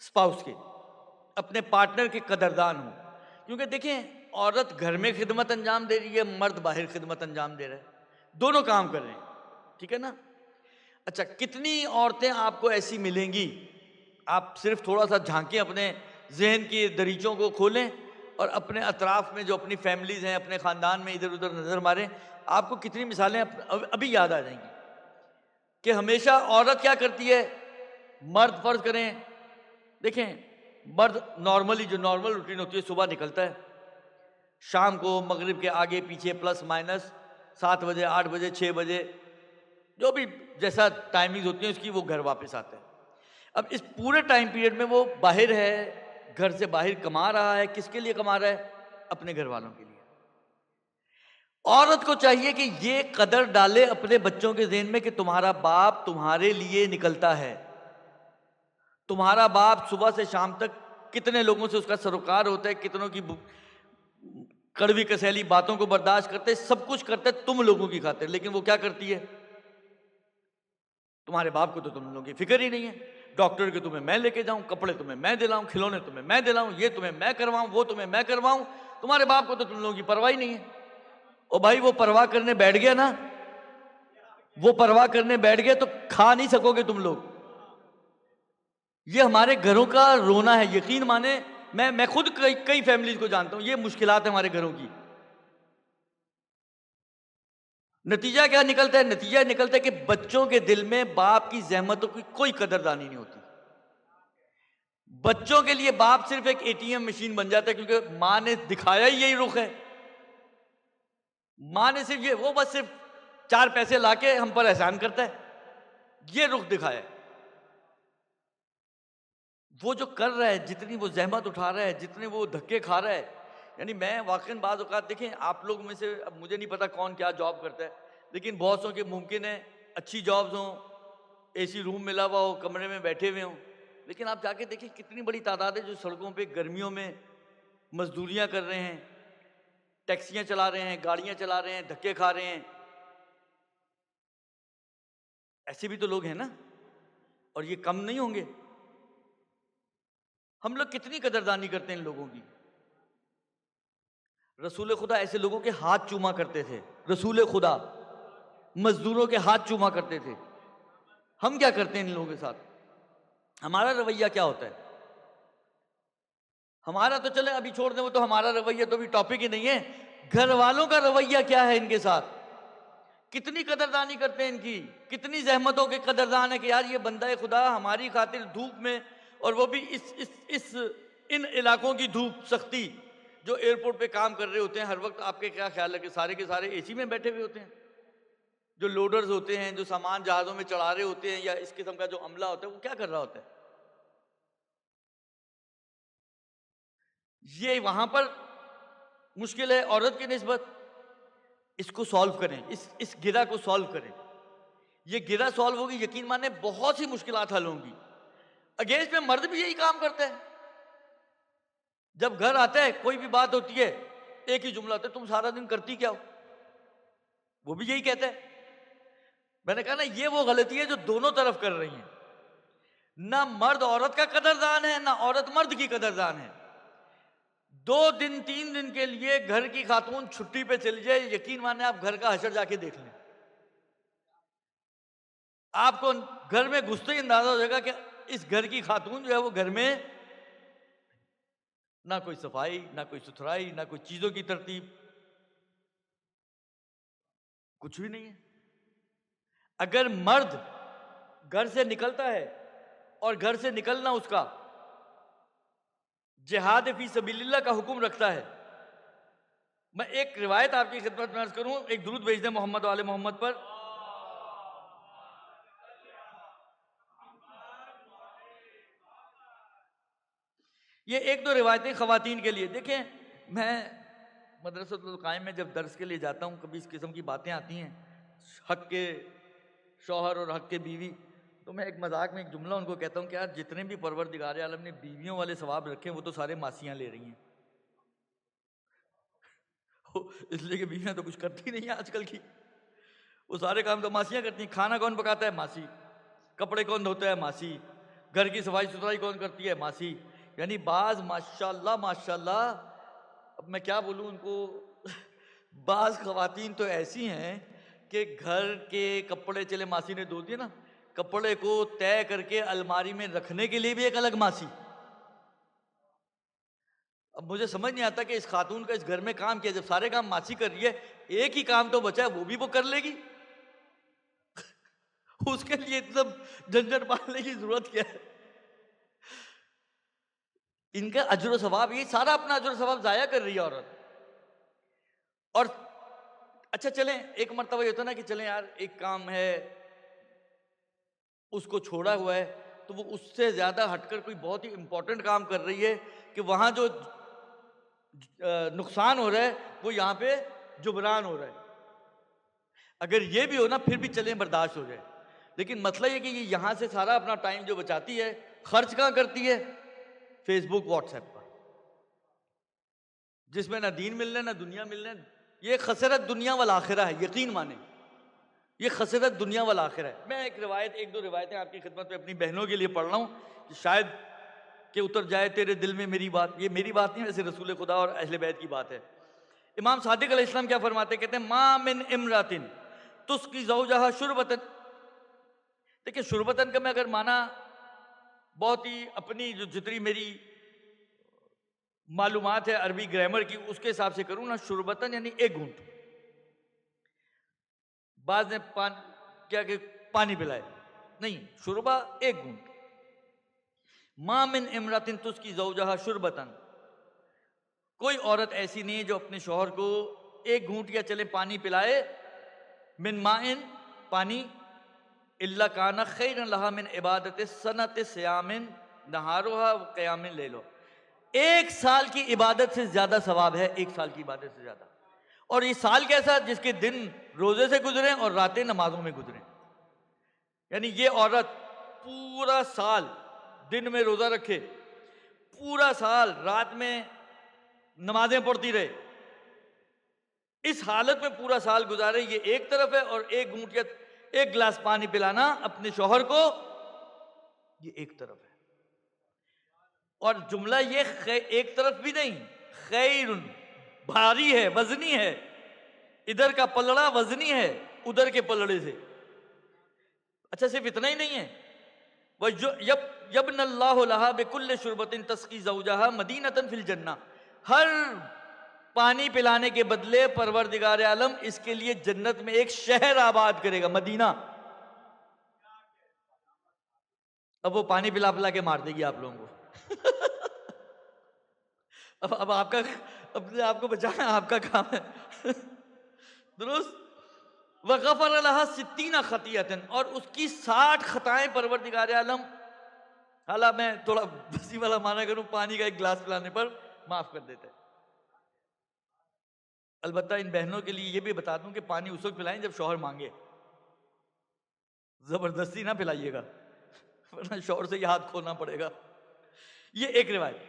سپاؤس کے، اپنے پارٹنر کے قدردان ہوں. کیونکہ دیکھیں، عورت گھر میں خدمت انجام دے رہی ہے، مرد باہر خدمت انجام دے رہا ہے، دونوں کام کر رہے ہیں، ٹھیک ہے نا. اچھا، کتنی عورتیں آپ کو ایسی ملیں گی، آپ صرف تھوڑا سا جھانکیں اپنے ذہن کی دریچوں کو کھولیں اور اپنے اطراف میں جو اپنی فیملیز ہیں، اپنے خاندان میں ادھر ادھر نظر ماریں. آپ کو کتنی مثالیں ابھی یاد آ جائیں گی کہ ہمیشہ عورت کیا کرتی ہے. مرد فرض کریں، دیکھیں مرد نارملی جو نارمل روٹین ہوتی ہے، صبح نکلتا ہے، شام کو مغرب کے آگے پیچھے پلس مائنس 7 بجے 8 بجے 6 بجے جو بھی جیسا ٹائمنگ ہوتی ہے اس کی، وہ گھر واپس آتا ہے. اب اس پورے ٹائم پیریڈ میں وہ باہر ہے، گھر سے باہر کما رہا ہے. کس کے لیے کما رہا ہے؟ اپنے گھر والوں کے لیے. عورت کو چاہیے کہ یہ قدر ڈالے اپنے بچوں کے ذہن میں کہ تمہارا باپ تمہارے لیے نکلتا ہے. تمہارا باپ صبح سے شام تک کتنے لوگوں سے اس کا سروکار ہوتا ہے، کتنوں کی کڑوی کسیلی باتوں کو برداشت کرتے، سب کچھ کرتے تم لوگوں کی خاطر. لیکن وہ کیا کرتی ہے؟ تمہارے باپ کو تو تم لوگوں کی فکر ہی نہیں ہے. ڈاکٹر کے تمہیں میں لے کے جاؤں، کپڑے تمہیں میں دلاؤں، کھلونے تمہیں میں دلاؤں، یہ تمہیں میں کرواؤں، وہ تمہیں میں کرواؤں. تمہارے باپ کو تو تم لوگوں کی پرواہ ہی نہیں ہے. او بھائی وہ پرواہ کرنے بیٹھ گیا نا، وہ پرواہ کرنے بیٹھ گئے تو کھا نہیں سکو گے تم لوگ. یہ ہمارے گھروں کا رونا ہے. یقین مانے میں خود کئی فیملیز کو جانتا ہوں، یہ مشکلات ہیں ہمارے گھروں کی. نتیجہ کیا نکلتا ہے؟ نتیجہ نکلتا ہے کہ بچوں کے دل میں باپ کی زحمتوں کی کوئی قدردانی نہیں ہوتی. بچوں کے لیے باپ صرف ایک ATM مشین بن جاتا ہے، کیونکہ ماں نے دکھایا ہی یہی رخ ہے. ماں نے صرف یہ، وہ بس صرف 4 پیسے لا کے ہم پر احسان کرتا ہے، یہ رخ دکھایا ہے. وہ جو کر رہا ہے، جتنی وہ زحمت اٹھا رہا ہے، جتنے وہ دھکے کھا رہا ہے، یعنی میں واقعاً بعض اوقات دیکھیں آپ لوگ میں سے، اب مجھے نہیں پتا کون کیا جاب کرتا ہے، لیکن بہت سو کے ممکن ہے اچھی جابز ہوں، AC روم ملا ہوا ہو، کمرے میں بیٹھے ہوئے ہوں، لیکن آپ جا کے دیکھیں کتنی بڑی تعداد ہے جو سڑکوں پہ گرمیوں میں مزدوریاں کر رہے ہیں، ٹیکسیاں چلا رہے ہیں، گاڑیاں چلا رہے ہیں، دھکے کھا رہے ہیں. ایسے بھی تو لوگ ہیں نا، اور یہ کم نہیں ہوں گے. ہم لوگ کتنی قدردانی کرتے ہیں ان لوگوں کی. رسول خدا ایسے لوگوں کے ہاتھ چوما کرتے تھے. رسول خدا مزدوروں کے ہاتھ چوما کرتے تھے. ہم کیا کرتے ہیں ان لوگوں کے ساتھ؟ ہمارا رویہ کیا ہوتا ہے؟ ہمارا تو چلے ابھی چھوڑ دیں، وہ تو ہمارا رویہ تو بھی ٹاپک ہی نہیں ہے. گھر والوں کا رویہ کیا ہے ان کے ساتھ؟ کتنی قدردانی کرتے ہیں ان کی، کتنی زحمتوں کے قدردان ہے کہ یار یہ بندہ خدا ہماری خاطر دھوپ میں، اور وہ بھی ان علاقوں کی دھوپ سختی، جو ایئرپورٹ پہ کام کر رہے ہوتے ہیں ہر وقت. آپ کے کیا خیال ہے کہ سارے کے سارے AC میں بیٹھے ہوئے ہوتے ہیں؟ جو لوڈرز ہوتے ہیں، جو سامان جہازوں میں چڑھا رہے ہوتے ہیں، یا اس قسم کا جو عملہ ہوتا ہے، وہ کیا کر رہا ہوتا ہے؟ یہ وہاں پر مشکل ہے عورت کی نسبت. اس کو سالو کریں، اس گرہ کو سالو کریں. یہ گرہ سالو ہوگی، یقین مانے بہت سی مشکلات حل ہوں گی. اگینسٹ میں مرد بھی یہی کام کرتا ہے. جب گھر آتا ہے کوئی بھی بات ہوتی ہے، ایک ہی جملہ ہوتا ہے، تم سارا دن کرتی کیا ہو؟ وہ بھی یہی کہتا ہے. میں نے کہا نا، یہ وہ غلطی ہے جو دونوں طرف کر رہی ہیں. نہ مرد عورت کا قدردان ہے، نہ عورت مرد کی قدردان ہے. 2 دن 3 دن کے لیے گھر کی خاتون چھٹی پہ چل جائے، یقین مانے آپ گھر کا حشر جا کے دیکھ لیں. آپ کو گھر میں گھستے ہی اندازہ ہو جائے گا کہ اس گھر کی خاتون جو ہے وہ گھر میں نہ کوئی صفائی، نہ کوئی ستھرائی، نہ کوئی چیزوں کی ترتیب، کچھ بھی نہیں ہے. اگر مرد گھر سے نکلتا ہے اور گھر سے نکلنا اس کا جہاد فی سبیل اللہ کا حکم رکھتا ہے. میں ایک روایت آپ کی خدمت میں عرض کروں، ایک درود بھیج دیں محمد والے محمد پر. یہ 1-2 روایتیں خواتین کے لیے. دیکھیں میں مدرسۃ القائم میں جب درس کے لیے جاتا ہوں، کبھی اس قسم کی باتیں آتی ہیں، حق کے شوہر اور حق کے بیوی، تو میں ایک مذاق میں ایک جملہ ان کو کہتا ہوں کہ یار جتنے بھی پروردگار عالم نے بیویوں والے ثواب رکھے ہیں وہ تو سارے ماسیاں لے رہی ہیں. اس لیے کہ بیویاں تو کچھ کرتی نہیں ہیں آج کل کی، وہ سارے کام تو ماسیاں کرتی ہیں. کھانا کون پکاتا ہے؟ ماسی. کپڑے کون دھوتا ہے؟ ماسی. گھر کی صفائی ستھرائی کون کرتی ہے؟ ماسی. یعنی بعض ماشاءاللہ ماشاءاللہ، اب میں کیا بولوں ان کو، بعض خواتین تو ایسی ہیں کہ گھر کے کپڑے، چلے ماسی نے دھو دیے نا، کپڑے کو طے کر کے الماری میں رکھنے کے لیے بھی ایک الگ ماسی. اب مجھے سمجھ نہیں آتا کہ اس خاتون کا اس گھر میں کام کیا، جب سارے کام ماسی کر رہی ہے، ایک ہی کام تو بچا ہے وہ بھی وہ کر لے گی، اس کے لیے اتنا جھنجھٹ پالنے کی ضرورت کیا ہے؟ ان کا اجر و ثواب، یہ سارا اپنا اجر و ثواب ضائع کر رہی ہے عورت. اور اچھا چلیں ایک مرتبہ یہ ہوتا نا کہ چلیں یار ایک کام ہے اس کو چھوڑا ہوا ہے، تو وہ اس سے زیادہ ہٹ کر کوئی بہت ہی امپورٹنٹ کام کر رہی ہے کہ وہاں جو نقصان ہو رہا ہے وہ یہاں پہ جبران ہو رہا ہے. اگر یہ بھی ہو نا پھر بھی چلیں برداشت ہو جائے، لیکن مسئلہ یہ کہ یہ یہاں سے سارا اپنا ٹائم جو بچاتی ہے خرچ کہاں کرتی ہے؟ فیس بک واٹس ایپ پر، جس میں نہ دین ملنا نہ دنیا ملنا. یہ خسرت دنیا والآخرہ ہے، یقین مانیں یہ خسرت دنیا والآخرہ ہے. میں ایک دو روایتیں آپ کی خدمت میں اپنی بہنوں کے لیے پڑھ رہا ہوں کہ شاید کہ اتر جائے تیرے دل میں میری بات. یہ میری بات نہیں، ویسے رسول خدا اور اہل بیت کی بات ہے. امام صادق علیہ السلام کیا فرماتے ہیں؟ کہتے ہیں ما من امراتن تسقی زوجہا شربتن. دیکھیں شربتن کا میں اگر مانا بہت ہی اپنی جو جتنی میری معلومات ہے عربی گرامر کی اس کے حساب سے کروں نا، شربتن یعنی ایک گھونٹ. بعض نے کیا کہ پانی پلائے، نہیں، شربہ ایک گھونٹ. ما من امراتن تسقی زوجہا شربتن، کوئی عورت ایسی نہیں ہے جو اپنے شوہر کو ایک گھونٹ یا چلے پانی پلائے، من مائن پانی، الا کان خیرا لہا من عبادت سنت صیام نہارها وقیام لیلہ، ایک سال کی عبادت سے زیادہ ثواب ہے، ایک سال کی عبادت سے زیادہ. اور یہ سال کیسا؟ جس کے دن روزے سے گزریں اور راتیں نمازوں میں گزریں. یعنی یہ عورت پورا سال دن میں روزہ رکھے، پورا سال رات میں نمازیں پڑھتی رہے، اس حالت میں پورا سال گزارے، یہ ایک طرف ہے. اور ایک گھونٹ یا ایک گلاس پانی پلانا اپنے شوہر کو، یہ ایک طرف ہے. اور جملہ یہ ایک طرف بھی نہیں، خیر بھاری ہے، وزنی ہے. ادھر کا پلڑا وزنی ہے ادھر کے پلڑے سے. اچھا صرف اتنا ہی نہیں ہے، یبن اللہ لہا بکل شربت تسقی زوجہا مدینۃ فی الجنہ، ہر پانی پلانے کے بدلے پروردگار عالم اس کے لیے جنت میں ایک شہر آباد کرے گا، مدینہ. اب وہ پانی پلا پلا کے مار دے گی آپ لوگوں کو. اب آپ کا اپنے آپ کو بچانا آپ کا کام ہے. درست. وغفر لها 60 خطیئۃ، اور اس کی 60 خطائیں پروردگار عالم، حالانکہ میں تھوڑا بسی والا مانا کروں، پانی کا ایک گلاس پلانے پر معاف کر دیتا ہے. البتہ ان بہنوں کے لیے یہ بھی بتا دوں کہ پانی اس وقت پلائیں جب شوہر مانگے، زبردستی نہ پلائیے گا ورنہ شوہر سے یہ ہاتھ کھولنا پڑے گا. یہ ایک روایت.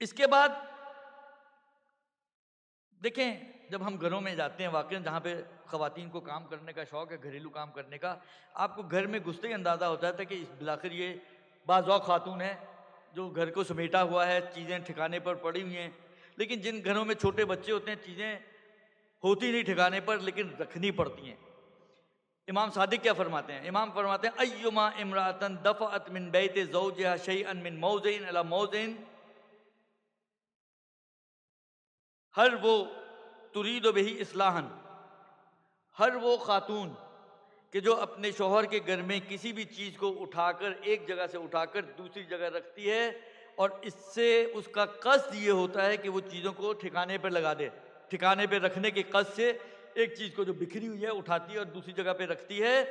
اس کے بعد دیکھیں جب ہم گھروں میں جاتے ہیں، واقعی جہاں پہ خواتین کو کام کرنے کا شوق ہے، گھریلو کام کرنے کا، آپ کو گھر میں گھستے ہی اندازہ ہوتا ہے کہ بلاخر یہ بعض اوقات خاتون ہے جو گھر کو سمیٹا ہوا ہے، چیزیں ٹھکانے پر پڑی ہوئی ہیں. لیکن جن گھروں میں چھوٹے بچے ہوتے ہیں چیزیں ہوتی نہیں ٹھکانے پر لیکن رکھنی پڑتی ہیں. امام صادق کیا فرماتے ہیں؟ امام فرماتے ہیں ایما امراتن دفعت من بیت زوجها شیئا من موضع الی موضع، ہر وہ ترید بہ اصلاحا، ہر وہ خاتون کہ جو اپنے شوہر کے گھر میں کسی بھی چیز کو اٹھا کر ایک جگہ سے اٹھا کر دوسری جگہ رکھتی ہے اور اس سے اس کا قصد یہ ہوتا ہے کہ وہ چیزوں کو ٹھکانے پر لگا دے، ٹھکانے پہ رکھنے کے قصد سے ایک چیز کو جو بکھری ہوئی ہے اٹھاتی ہے اور دوسری جگہ پہ رکھتی ہے،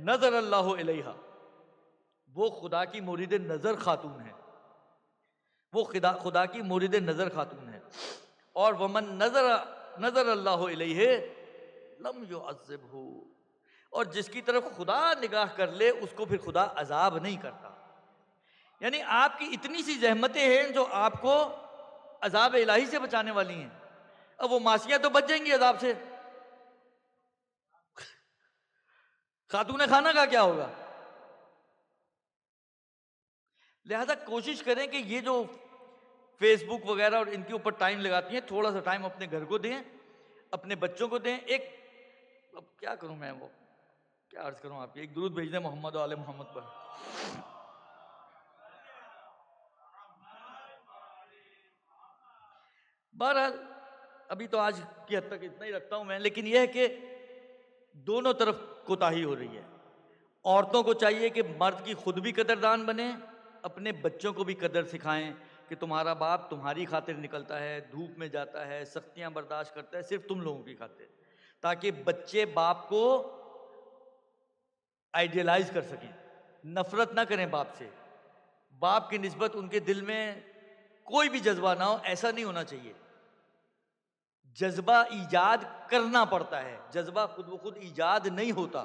نظر اللہ علیہا، وہ خدا کی مورد نظر خاتون ہے، وہ خدا کی مورد نظر خاتون ہے. اور ومن نظر اللہ علیہ لم یعذبہ، اور جس کی طرف خدا نگاہ کر لے اس کو پھر خدا عذاب نہیں کرتا. یعنی آپ کی اتنی سی زحمتیں ہیں جو آپ کو عذاب الہی سے بچانے والی ہیں. اب وہ معصیاں تو بچ جائیں گی عذاب سے، خاتون خانہ کا کیا ہوگا؟ لہذا کوشش کریں کہ یہ جو فیس بک وغیرہ اور ان کے اوپر ٹائم لگاتی ہیں، تھوڑا سا ٹائم اپنے گھر کو دیں، اپنے بچوں کو دیں. ایک اب کیا کروں میں، وہ کیا عرض کروں آپ کی، ایک درود بھیج دیں محمد و آل محمد پر. بہرحال ابھی تو آج کی حد تک اتنا ہی رکھتا ہوں میں، لیکن یہ ہے کہ دونوں طرف کوتاہی ہو رہی ہے. عورتوں کو چاہیے کہ مرد کی خود بھی قدردان بنیں، اپنے بچوں کو بھی قدر سکھائیں کہ تمہارا باپ تمہاری خاطر نکلتا ہے، دھوپ میں جاتا ہے، سختیاں برداشت کرتا ہے صرف تم لوگوں کی خاطر، تاکہ بچے باپ کو آئیڈیلائز کر سکیں، نفرت نہ کریں باپ سے. باپ کی نسبت ان کے دل میں کوئی بھی جذبہ نہ ہو، ایسا نہیں ہونا چاہیے. جذبہ ایجاد کرنا پڑتا ہے، جذبہ خود بخود ایجاد نہیں ہوتا.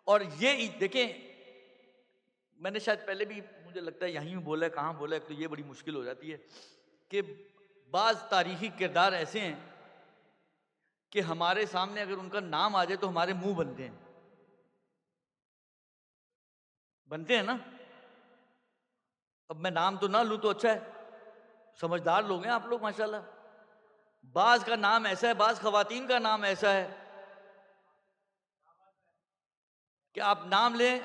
اور یہ دیکھیں، میں نے شاید پہلے بھی مجھے لگتا ہے یہیں بولا ہے، کہاں بولا ہے، تو یہ بڑی مشکل ہو جاتی ہے کہ بعض تاریخی کردار ایسے ہیں کہ ہمارے سامنے اگر ان کا نام آ جائے تو ہمارے منہ بنتے ہیں. بنتے ہیں نا. اب میں نام تو نہ لوں تو اچھا ہے، سمجھدار لوگ ہیں آپ لوگ ماشاءاللہ. بعض کا نام ایسا ہے، بعض خواتین کا نام ایسا ہے کہ آپ نام لیں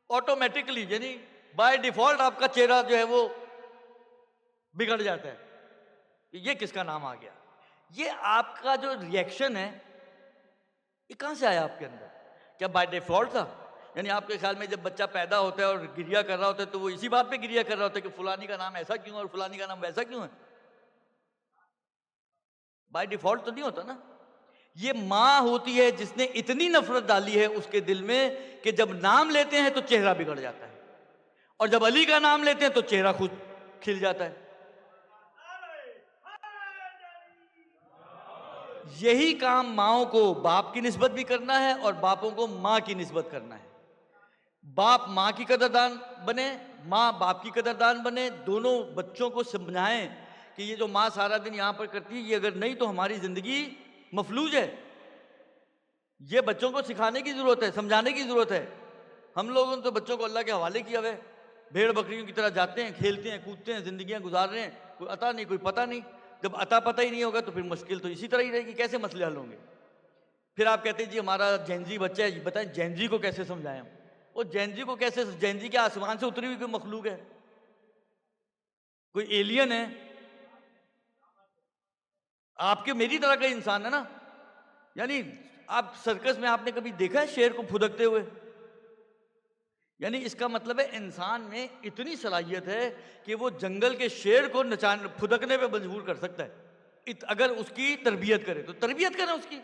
آٹومیٹکلی، یعنی بائی ڈیفالٹ آپ کا چہرہ جو ہے وہ بگڑ جاتا ہے کہ یہ کس کا نام آ گیا. یہ آپ کا جو ریئیکشن ہے یہ کہاں سے آیا آپ کے اندر؟ کیا بائی ڈیفالٹ تھا؟ یعنی آپ کے خیال میں جب بچہ پیدا ہوتا ہے اور گریہ کر رہا ہوتا ہے تو وہ اسی بات پہ گریہ کر رہا ہوتا ہے کہ فلانی کا نام ایسا کیوں اور فلانی کا نام ویسا کیوں ہے؟ بائی ڈیفالٹ تو نہیں ہوتا نا. یہ ماں ہوتی ہے جس نے اتنی نفرت ڈالی ہے اس کے دل میں کہ جب نام لیتے ہیں تو چہرہ بگڑ جاتا ہے، اور جب علی کا نام لیتے ہیں تو چہرہ خود کھل جاتا ہے. یہی کام ماؤں کو باپ کی نسبت بھی کرنا ہے اور باپوں کو ماں کی نسبت کرنا ہے. باپ ماں کی قدردان بنے، ماں باپ کی قدردان بنے. دونوں بچوں کو سمجھائیں کہ یہ جو ماں سارا دن یہاں پر کرتی ہے یہ اگر نہیں تو ہماری زندگی مفلوج ہے. یہ بچوں کو سکھانے کی ضرورت ہے، سمجھانے کی ضرورت ہے. ہم لوگوں نے تو بچوں کو اللہ کے حوالے کیا ہوئے، بھیڑ بکریوں کی طرح جاتے ہیں، کھیلتے ہیں، کودتے ہیں، زندگیاں گزار رہے ہیں، کوئی عطا نہیں، کوئی پتہ نہیں. جب عطا پتہ ہی نہیں ہوگا تو پھر مشکل تو اسی طرح ہی رہے گی، کیسے مسئلے حل ہوں گے؟ پھر آپ کہتے ہیں جی ہمارا جینزی بچہ ہے، بتائیں جینزی کو کیسے سمجھائیں ہم؟ وہ جینزی کو کیسے، جینزی کے آسمان سے اتری ہوئی کوئی مخلوق ہے، کوئی ایلین ہے؟ آپ کے میری طرح کا انسان ہے نا. یعنی آپ سرکس میں آپ نے کبھی دیکھا ہے شیر کو پھدکتے ہوئے؟ یعنی اس کا مطلب ہے انسان میں اتنی صلاحیت ہے کہ وہ جنگل کے شیر کو پھدکنے پہ مجبور کر سکتا ہے اگر اس کی تربیت کرے تو. تربیت کریں اس کی.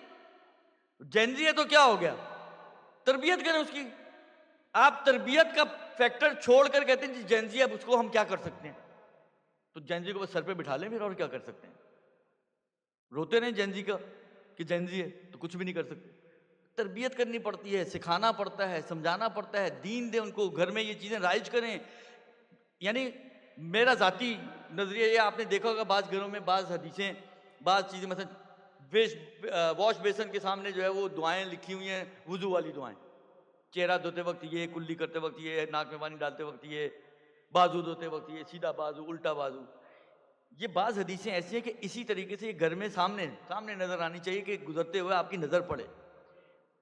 جینزی ہے تو کیا ہو گیا؟ تربیت کریں اس کی. آپ تربیت کا فیکٹر چھوڑ کر کہتے ہیں جی جینزی اب اس کو ہم کیا کر سکتے ہیں؟ تو جینزی کو بس سر پہ بٹھا لیں پھر، اور کیا کر سکتے ہیں؟ روتے نہیں جینزی کا کہ جینزی ہے تو کچھ بھی نہیں کر سکتے. تربیت کرنی پڑتی ہے، سکھانا پڑتا ہے، سمجھانا پڑتا ہے، دین دے ان کو، گھر میں یہ چیزیں رائج کریں. یعنی میرا ذاتی نظریہ یہ، آپ نے دیکھا ہوگا بعض گھروں میں بعض حدیثیں، بعض چیزیں، مثلا واش بیسن کے سامنے جو ہے وہ دعائیں لکھی ہوئی ہیں، وضو والی دعائیں، چہرہ دھوتے وقت یہ، کلی کرتے وقت یہ، ناک میں پانی ڈالتے وقت یہ، بازو دھوتے وقت یہ، سیدھا بازو، الٹا بازو. یہ بعض حدیثیں ایسی ہیں کہ اسی طریقے سے یہ گھر میں سامنے نظر آنی چاہیے کہ گزرتے ہوئے آپ کی نظر پڑے،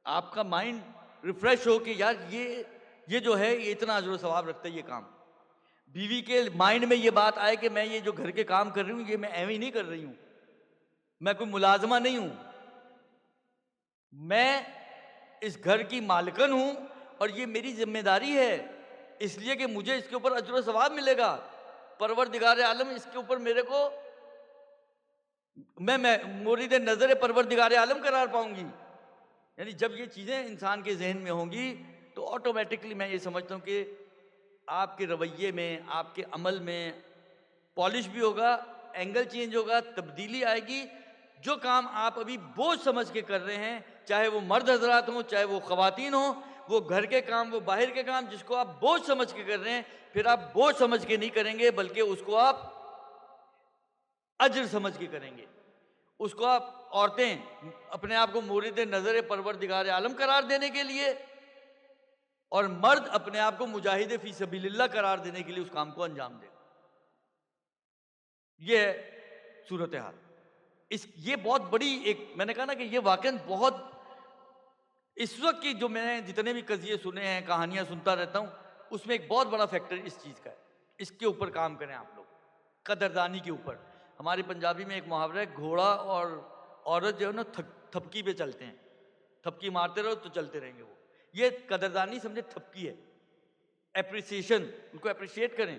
آپ کا مائنڈ ریفریش ہو کہ یار یہ جو ہے یہ اتنا اجر و ثواب رکھتا ہے یہ کام. بیوی کے مائنڈ میں یہ بات آئے کہ میں یہ جو گھر کے کام کر رہی ہوں یہ میں ایویں نہیں کر رہی ہوں، میں کوئی ملازمہ نہیں ہوں، میں اس گھر کی مالکن ہوں اور یہ میری ذمہ داری ہے، اس لیے کہ مجھے اس کے اوپر اجر و ثواب ملے گا. پروردگار عالم اس کے اوپر میرے کو، میں مورد نظر پروردگار عالم قرار پاؤں گی. یعنی جب یہ چیزیں انسان کے ذہن میں ہوں گی تو آٹومیٹکلی میں یہ سمجھتا ہوں کہ آپ کے رویے میں، آپ کے عمل میں پالش بھی ہوگا، اینگل چینج ہوگا، تبدیلی آئے گی. جو کام آپ ابھی بوجھ سمجھ کے کر رہے ہیں، چاہے وہ مرد حضرات ہوں چاہے وہ خواتین ہوں، وہ گھر کے کام، وہ باہر کے کام، جس کو آپ بوجھ سمجھ کے کر رہے ہیں، پھر آپ بوجھ سمجھ کے نہیں کریں گے بلکہ اس کو آپ اجر سمجھ کے کریں گے. اس کو آپ، عورتیں اپنے آپ کو مورد نظر پروردگار عالم قرار دینے کے لیے، اور مرد اپنے آپ کو مجاہد فی سبیل اللہ قرار دینے کے لیے اس کام کو انجام دے. یہ ہے صورتحال. یہ بہت بڑی ایک، میں نے کہا نا کہ یہ واقعاً بہت، اس وقت کی جو میں نے جتنے بھی قضیے سنے ہیں، کہانیاں سنتا رہتا ہوں، اس میں ایک بہت بڑا فیکٹر اس چیز کا ہے. اس کے اوپر کام کریں آپ لوگ، قدردانی کے اوپر. ہماری پنجابی میں ایک محاورہ ہے، گھوڑا اور عورت جو ہے نا تھپکی پہ چلتے ہیں، تھپکی مارتے رہو تو چلتے رہیں گے وہ. یہ قدردانی سمجھے تھپکی ہے، اپریسیشن، ان کو اپریشیٹ کریں،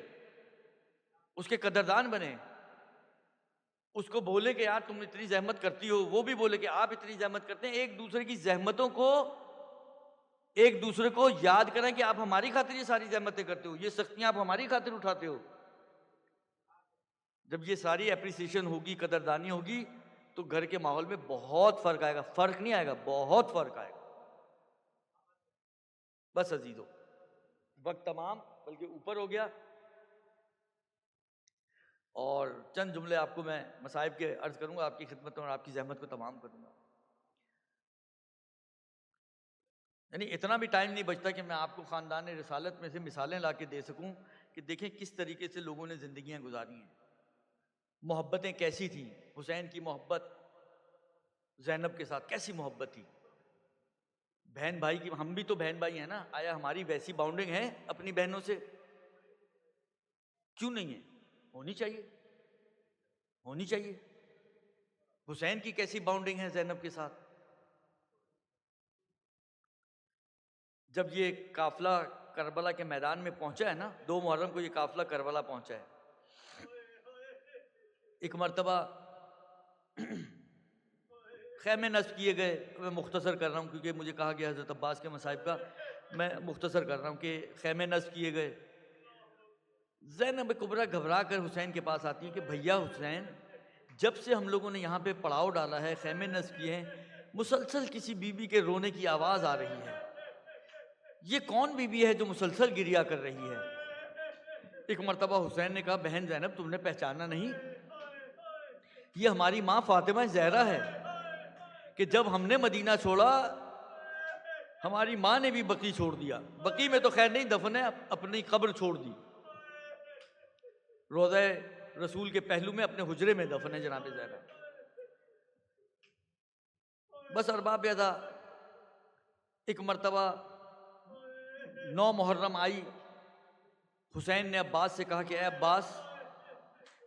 اس کے قدردان بنیں، اس کو بولے کہ یار تم اتنی زحمت کرتی ہو، وہ بھی بولے کہ آپ اتنی زحمت کرتے ہیں. ایک دوسرے کی زحمتوں کو، ایک دوسرے کو یاد کریں کہ آپ ہماری خاطر یہ ساری زحمتیں کرتے ہو، یہ سختیاں آپ ہماری خاطر اٹھاتے ہو. جب یہ ساری اپریسیشن ہوگی، قدردانی ہوگی، تو گھر کے ماحول میں بہت فرق آئے گا. فرق نہیں آئے گا، بہت فرق آئے گا. بس عزیزو، وقت تمام بلکہ اوپر ہو گیا، اور چند جملے آپ کو میں مصائب کے عرض کروں گا، آپ کی خدمت میں، اور آپ کی زحمت کو تمام کروں گا. یعنی اتنا بھی ٹائم نہیں بچتا کہ میں آپ کو خاندان رسالت میں سے مثالیں لا کے دے سکوں کہ دیکھیں کس طریقے سے لوگوں نے زندگیاں گزاری ہیں، محبتیں کیسی تھیں. حسین کی محبت زینب کے ساتھ کیسی محبت تھی، بہن بھائی کی. ہم بھی تو بہن بھائی ہیں نا، آیا ہماری ویسی باؤنڈنگ ہے اپنی بہنوں سے؟ کیوں نہیں ہے؟ ہونی چاہیے، ہونی چاہیے. حسین کی کیسی باؤنڈنگ ہے زینب کے ساتھ؟ جب یہ قافلہ کربلا کے میدان میں پہنچا ہے نا، 2 محرم کو یہ قافلہ کربلا پہنچا ہے. ایک مرتبہ خیمے نصب کیے گئے. میں مختصر کر رہا ہوں کیونکہ مجھے کہا گیا حضرت عباس کے مصائب کا، میں مختصر کر رہا ہوں کہ خیمے نصب کیے گئے. زینب کبریٰ گھبرا کر حسین کے پاس آتی ہیں کہ بھیا حسین، جب سے ہم لوگوں نے یہاں پہ پڑاؤ ڈالا ہے، خیمے نصب کیے ہیں، مسلسل کسی بی بی کے رونے کی آواز آ رہی ہے. یہ کون بی بی ہے جو مسلسل گریا کر رہی ہے؟ ایک مرتبہ حسین نے کہا بہن زینب تم نے پہچانا نہیں؟ یہ ہماری ماں فاطمہ زہرا ہے کہ جب ہم نے مدینہ چھوڑا ہماری ماں نے بھی بقی چھوڑ دیا. بقی میں تو خیر نہیں دفن ہے، اپنی قبر چھوڑ دی. روضہ رسول کے پہلو میں اپنے حجرے میں دفن ہے جناب زہرا. بس ارباب ادا، ایک مرتبہ 9 محرم آئی، حسین نے عباس سے کہا کہ اے عباس،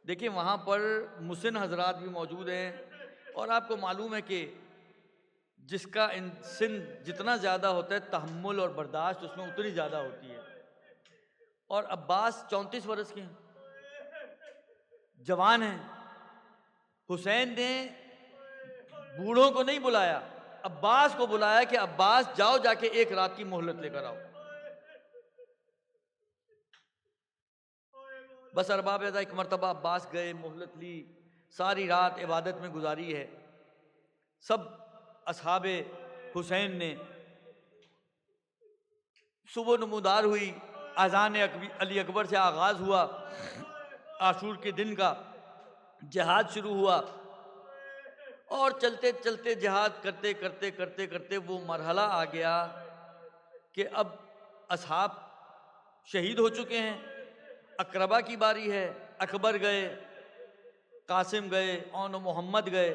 دیکھیں وہاں پر مسن حضرات بھی موجود ہیں، اور آپ کو معلوم ہے کہ جس کا سن جتنا زیادہ ہوتا ہے تحمل اور برداشت اس میں اتنی زیادہ ہوتی ہے. اور عباس 34 برس کے ہیں، جوان ہیں. حسین نے بوڑھوں کو نہیں بلایا، عباس کو بلایا کہ عباس جاؤ جا کے 1 رات کی مہلت لے کر آؤ. بس ارباب ادا، ایک مرتبہ عباس گئے، مہلت لی، ساری رات عبادت میں گزاری ہے. سب اصحاب حسین نے، صبح نمودار ہوئی، اذان علی اکبر سے آغاز ہوا، عاشور کے دن کا جہاد شروع ہوا، اور چلتے چلتے جہاد کرتے کرتے کرتے کرتے وہ مرحلہ آ گیا کہ اب اصحاب شہید ہو چکے ہیں، اقربا کی باری ہے. اکبر گئے، قاسم گئے، اون و محمد گئے.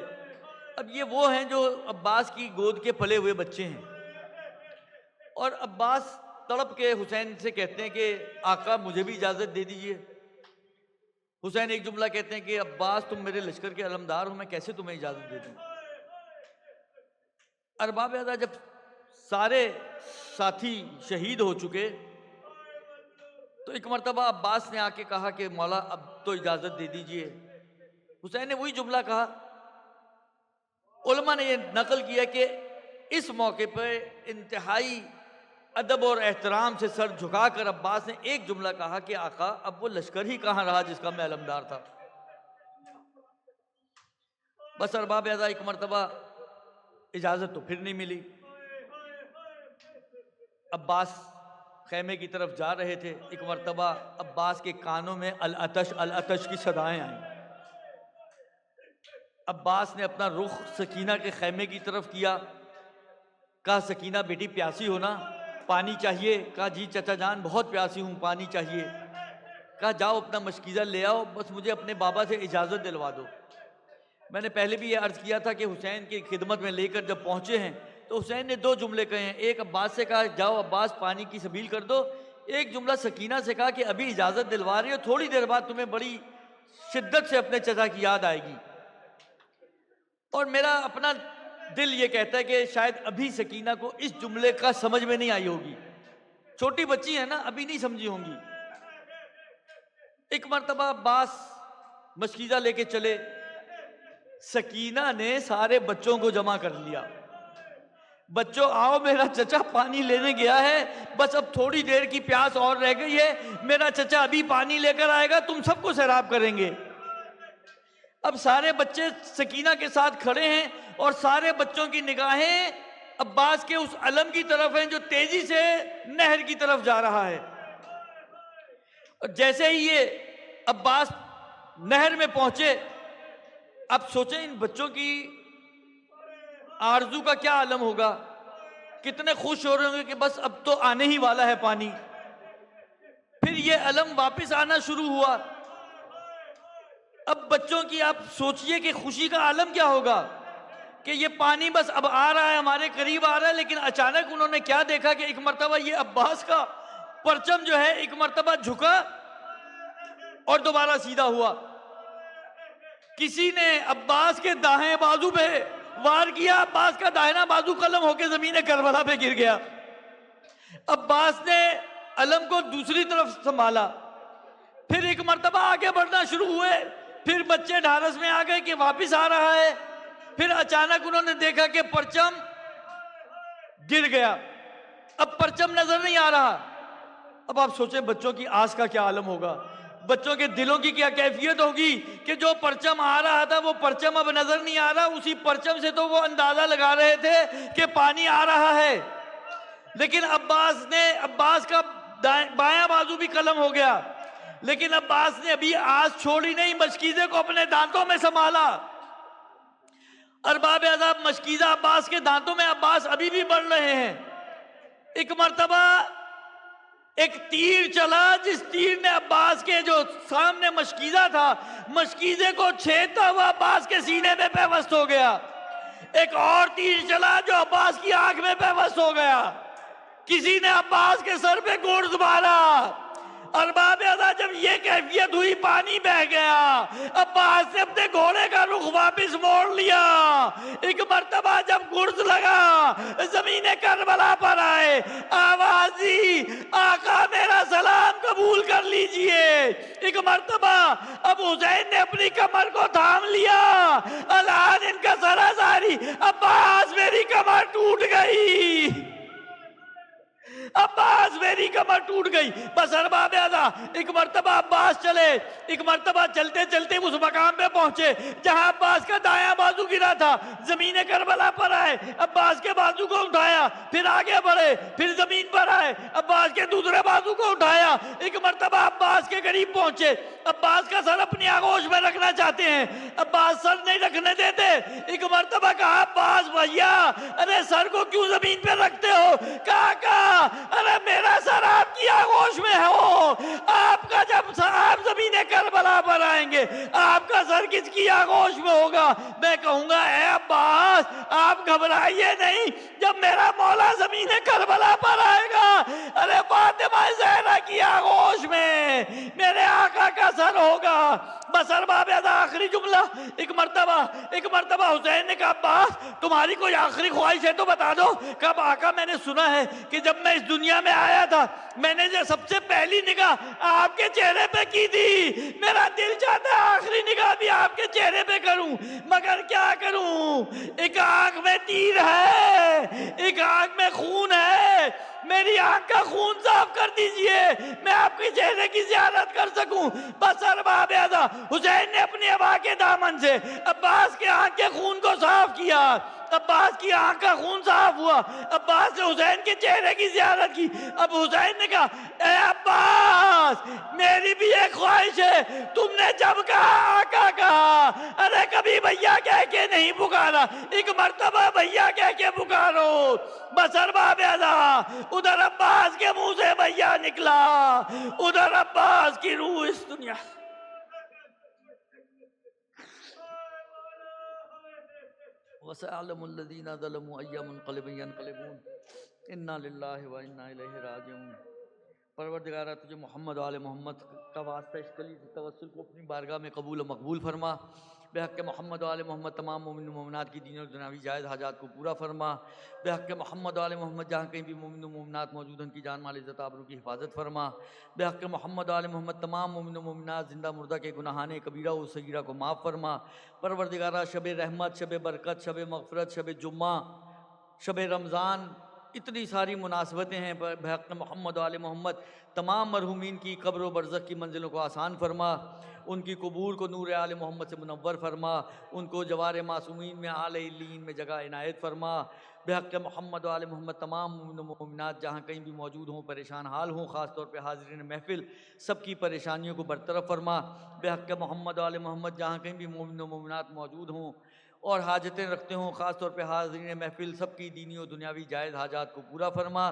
اب یہ وہ ہیں جو عباس کی گود کے پلے ہوئے بچے ہیں. اور عباس تڑپ کے حسین سے کہتے ہیں کہ آقا مجھے بھی اجازت دے دیجئے. حسین ایک جملہ کہتے ہیں کہ عباس تم میرے لشکر کے علمدار ہو، میں کیسے تمہیں اجازت دے دوں. ارباب ادا، جب سارے ساتھی شہید ہو چکے تو ایک مرتبہ عباس نے آ کے کہا کہ مولا اب تو اجازت دے دیجئے. حسین نے وہی جملہ کہا. علماء نے یہ نقل کیا کہ اس موقع پہ انتہائی ادب اور احترام سے سر جھکا کر عباس نے ایک جملہ کہا کہ آقا اب وہ لشکر ہی کہاں رہا جس کا میں علمدار تھا. بس ارباب ادا، ایک مرتبہ اجازت تو پھر نہیں ملی. عباس خیمے کی طرف جا رہے تھے، ایک مرتبہ عباس کے کانوں میں العطش العطش کی صدائیں آئیں. عباس نے اپنا رخ سکینہ کے خیمے کی طرف کیا. کہا سکینہ بیٹی پیاسی ہو نا، پانی چاہیے؟ کہا جی چچا جان بہت پیاسی ہوں، پانی چاہیے. کہا جاؤ اپنا مشکیزہ لے آؤ، بس مجھے اپنے بابا سے اجازت دلوا دو. میں نے پہلے بھی یہ عرض کیا تھا کہ حسین کی خدمت میں لے کر جب پہنچے ہیں تو حسین نے 2 جملے کہے ہیں. ایک عباس سے کہا جاؤ عباس پانی کی سبیل کر دو. ایک جملہ سکینہ سے کہا کہ ابھی اجازت دلوا رہی ہو، تھوڑی دیر بعد تمہیں بڑی شدت سے اپنے چچا کی یاد آئے گی. اور میرا اپنا دل یہ کہتا ہے کہ شاید ابھی سکینہ کو اس جملے کا سمجھ میں نہیں آئی ہوگی. چھوٹی بچی ہے نا، ابھی نہیں سمجھی ہوں گی. ایک مرتبہ عباس مشکیزہ لے کے چلے، سکینہ نے سارے بچوں کو جمع کر لیا. بچوں آؤ، میرا چچا پانی لینے گیا ہے، بس اب تھوڑی دیر کی پیاس اور رہ گئی ہے، میرا چچا ابھی پانی لے کر آئے گا، تم سب کو سیراب کریں گے. اب سارے بچے سکینہ کے ساتھ کھڑے ہیں اور سارے بچوں کی نگاہیں عباس کے اس علم کی طرف ہیں جو تیزی سے نہر کی طرف جا رہا ہے. اور جیسے ہی یہ عباس نہر میں پہنچے، اب سوچیں ان بچوں کی آرزو کا کیا عالم ہوگا، کتنے خوش ہو رہے ہوں گے کہ بس اب تو آنے ہی والا ہے پانی. پھر یہ علم واپس آنا شروع ہوا. اب بچوں کی آپ سوچئے کہ خوشی کا عالم کیا ہوگا کہ یہ پانی بس اب آ رہا ہے، ہمارے قریب آ رہا ہے. لیکن اچانک انہوں نے کیا دیکھا کہ ایک مرتبہ یہ عباس کا پرچم جو ہے ایک مرتبہ جھکا اور دوبارہ سیدھا ہوا. کسی نے عباس کے دائیں بازو پہ وار کیا، عباس کا داہنا بازو قلم ہو کے زمین کربلا پہ گر گیا. عباس نے علم کو دوسری طرف سنبھالا، پھر ایک مرتبہ آگے بڑھنا شروع ہوئے. پھر بچے ڈھارس میں آ گئے کہ واپس آ رہا ہے. پھر اچانک انہوں نے دیکھا کہ پرچم گر گیا، اب پرچم نظر نہیں آ رہا. اب آپ سوچیں بچوں کی آس کا کیا عالم ہوگا، بچوں کے دلوں کی کیا کیفیت ہوگی کہ جو پرچم آ رہا تھا وہ پرچم اب نظر نہیں آ رہا. اسی پرچم سے تو وہ اندازہ لگا رہے تھے کہ پانی آ رہا ہے. لیکن عباس کا بایاں بازو بھی قلم ہو گیا. لیکن عباس نے ابھی آس چھوڑی نہیں، مشکیزے کو اپنے دانتوں میں سنبھالا. ارباب عذاب مشکیزہ عباس کے دانتوں میں، عباس ابھی بھی بڑھ رہے ہیں. ایک مرتبہ ایک تیر چلا، جس تیر نے عباس کے جو سامنے مشکیزہ تھا، مشکیزے کو چھیدتا ہوا عباس کے سینے میں پیوست ہو گیا. ایک اور تیر چلا جو عباس کی آنکھ میں پیوست ہو گیا. کسی نے عباس کے سر پہ گرز مارا. ارباب عذاب جب یہ کیفیت ہوئی، پانی بہ گیا. عباس نے اپنے گھوڑے کا رخ واپس موڑ لیا. ایک مرتبہ جب گرز لگا، زمین کربلا پر آئے، آواز دی، آقا میرا سلام قبول کر لیجئے. ایک مرتبہ اب حسین نے اپنی کمر کو تھام لیا. الان ان کا سرازاری، عباس میری کمر ٹوٹ گئی، عباس میری کمر ٹوٹ گئی. بس ارباب عذاب ایک مرتبہ عباس چلے، ایک مرتبہ چلتے چلتے اس مقام پہ پہنچے جہاں عباس کا دایاں بازو گرا تھا. زمین کربلا پر آئے، عباس کے بازو کو اٹھایا، پھر آگے بڑھے، پھر زمین پر آئے، عباس کے دوسرے بازو کو اٹھایا. ایک مرتبہ عباس کے قریب پہنچے، عباس کا سر اپنی آغوش میں رکھنا چاہتے ہیں، عباس سر نہیں رکھنے دیتے. ایک مرتبہ کہا عباس بھیا، ارے سر کو کیوں زمین پہ رکھتے ہو؟ کہا ارے میرا سر آپ کی آغوش میں ہو، آپ کا جب آپ زمین کربلا پر آئیں گے آپ کا سر کس کی آغوش میں ہوگا؟ میں کہوں گا اے عباس آپ گھبرائیے نہیں، جب میرا مولا زمین کربلا پر آئے گا، ارے فاطمہ زہرا کی آغوش میں میرے آقا کا سر ہوگا. بس ارباب عذاب آخری جملہ، ایک مرتبہ حسین نے کہا عباس تمہاری کوئی آخری خواہش ہے تو بتا دو. کب آقا میں نے سنا ہے کہ جب میں اس دنیا میں آیا تھا میں نے جو سب سے پہلی نگاہ آپ کے چہرے پہ کی تھی، میرا دل چاہتا ہے آخری نگاہ بھی آپ کے چہرے پہ کروں، مگر کیا کروں، ایک آنکھ میں تیر ہے، ایک آنکھ میں خون ہے، میری آنکھ کا خون صاف کر دیجئے میں آپ کے چہرے کی زیارت کر سکوں. بس ارباب عذاب حسین نے اپنی ابا کے دامن سے عباس کے آنکھ کے خون کو صاف کیا. عباس کی آنکھ کا خون صاف ہوا، عباس نے حسین کے چہرے کی زیارت کی. اب حسین نے کہا اے عباس میری بھی ایک خواہش ہے، تم نے جب کہا آقا کہا، ارے کبھی بھیا کہہ کے نہیں پکارا، ایک مرتبہ بھیا کہہ کے پکارو. بس ارباب عذاب ادھر عباس کے منہ سے بھیا نکلا، ادھر عباس کی روح اس دنیا. وَسَيَعْلَمُ الَّذِينَ ظَلَمُوا أَيَّ مُنقَلِبٍ يَنقَلِبُونَ. اِنَّا لِلَّهِ وَإِنَّا إِلَيْهِ رَاجِعُونَ. پروردگارہ تجھے محمد و آل محمد کا واسطہ اس کلی سے توسل کو اپنی بارگاہ میں قبول و مقبول فرما۔ بحق محمد و آل محمد تمام مومن و مومنات کی دینی اور دنیاوی جائز حاجات کو پورا فرما۔ بحق محمد و آل محمد جہاں کہیں بھی مومن و مومنات موجود ہیں ان کی جان مال عزت آبرو کی حفاظت فرما۔ بحق محمد و آل محمد تمام مومن و مومنات زندہ مردہ کے گناہان کبیرہ و صغیرہ کو معاف فرما۔ پروردگارہ شب رحمت، شب برکت، شب مغفرت، شب جمعہ، شب رمضان، اتنی ساری مناسبتیں ہیں، بحق محمد و آل محمد تمام مرحومین کی قبر و برزخ کی منزلوں کو آسان فرما، ان کی قبور کو نور آل محمد سے منور فرما، ان کو جوار معصومین میں اعلی علیین میں جگہ عنایت فرما۔ بحق محمد و آل محمد تمام مومن و مومنات جہاں کہیں بھی موجود ہوں، پریشان حال ہوں، خاص طور پہ حاضرین محفل، سب کی پریشانیوں کو برطرف فرما۔ بحق محمد و آل محمد جہاں کہیں بھی مومن و مومنات موجود ہوں اور حاجتیں رکھتے ہوں، خاص طور پہ حاضرین محفل، سب کی دینی و دنیاوی جائز حاجات کو پورا فرما۔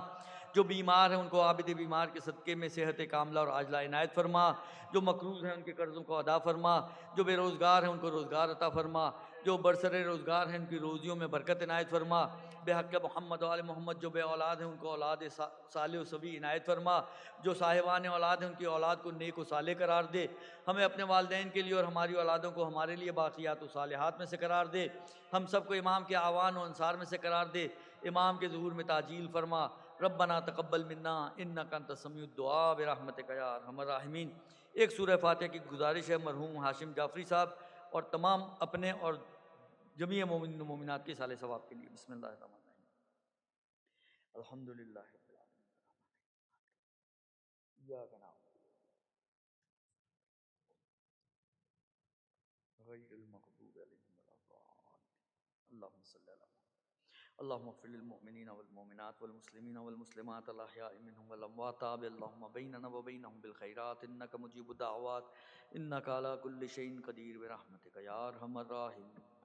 جو بیمار ہیں ان کو عابد بیمار کے صدقے میں صحت کاملہ اور عاجلہ عنایت فرما۔ جو مقروض ہیں ان کے قرضوں کو ادا فرما۔ جو بے روزگار ہیں ان کو روزگار عطا فرما۔ جو برسر روزگار ہیں ان کی روزیوں میں برکت عنایت فرما۔ بحق محمد و آل محمد جو بے اولاد ہیں ان کو اولاد صالح و سبی عنایت فرما۔ جو صاحبان اولاد ہیں ان کی اولاد کو نیک و صالح قرار دے۔ ہمیں اپنے والدین کے لیے اور ہماری اولادوں کو ہمارے لیے باقیات و صالحات میں سے قرار دے۔ ہم سب کو امام کے اعوان و انصار میں سے قرار دے۔ امام کے ظہور میں تعجیل فرما۔ ربنا تقبل منا انک انت السمیع الدعاء برحمتک یا ارحم الراحمین۔ ایک سورہ فاتحہ کی گزارش ہے مرحوم ہاشم جعفری صاحب اور تمام اپنے اور جمیع مومنین و مومنات کے صالح ثواب کے لیے۔ بسم اللہ الرحمن الرحیم۔ الحمدللہ رب العالمین ایاک نعبد غیر المغضوب علیہم ولا الضالین اللہم صلی علی محمد۔ اللهم اغفر للمؤمنين والمؤمنات والمسلمين والمسلمات الأحياء منهم والأموات اللهم بيننا وبينهم بالخيرات إنك مجيب الدعوات إنك على كل شيء قدير برحمتك يا أرحم الراحمين۔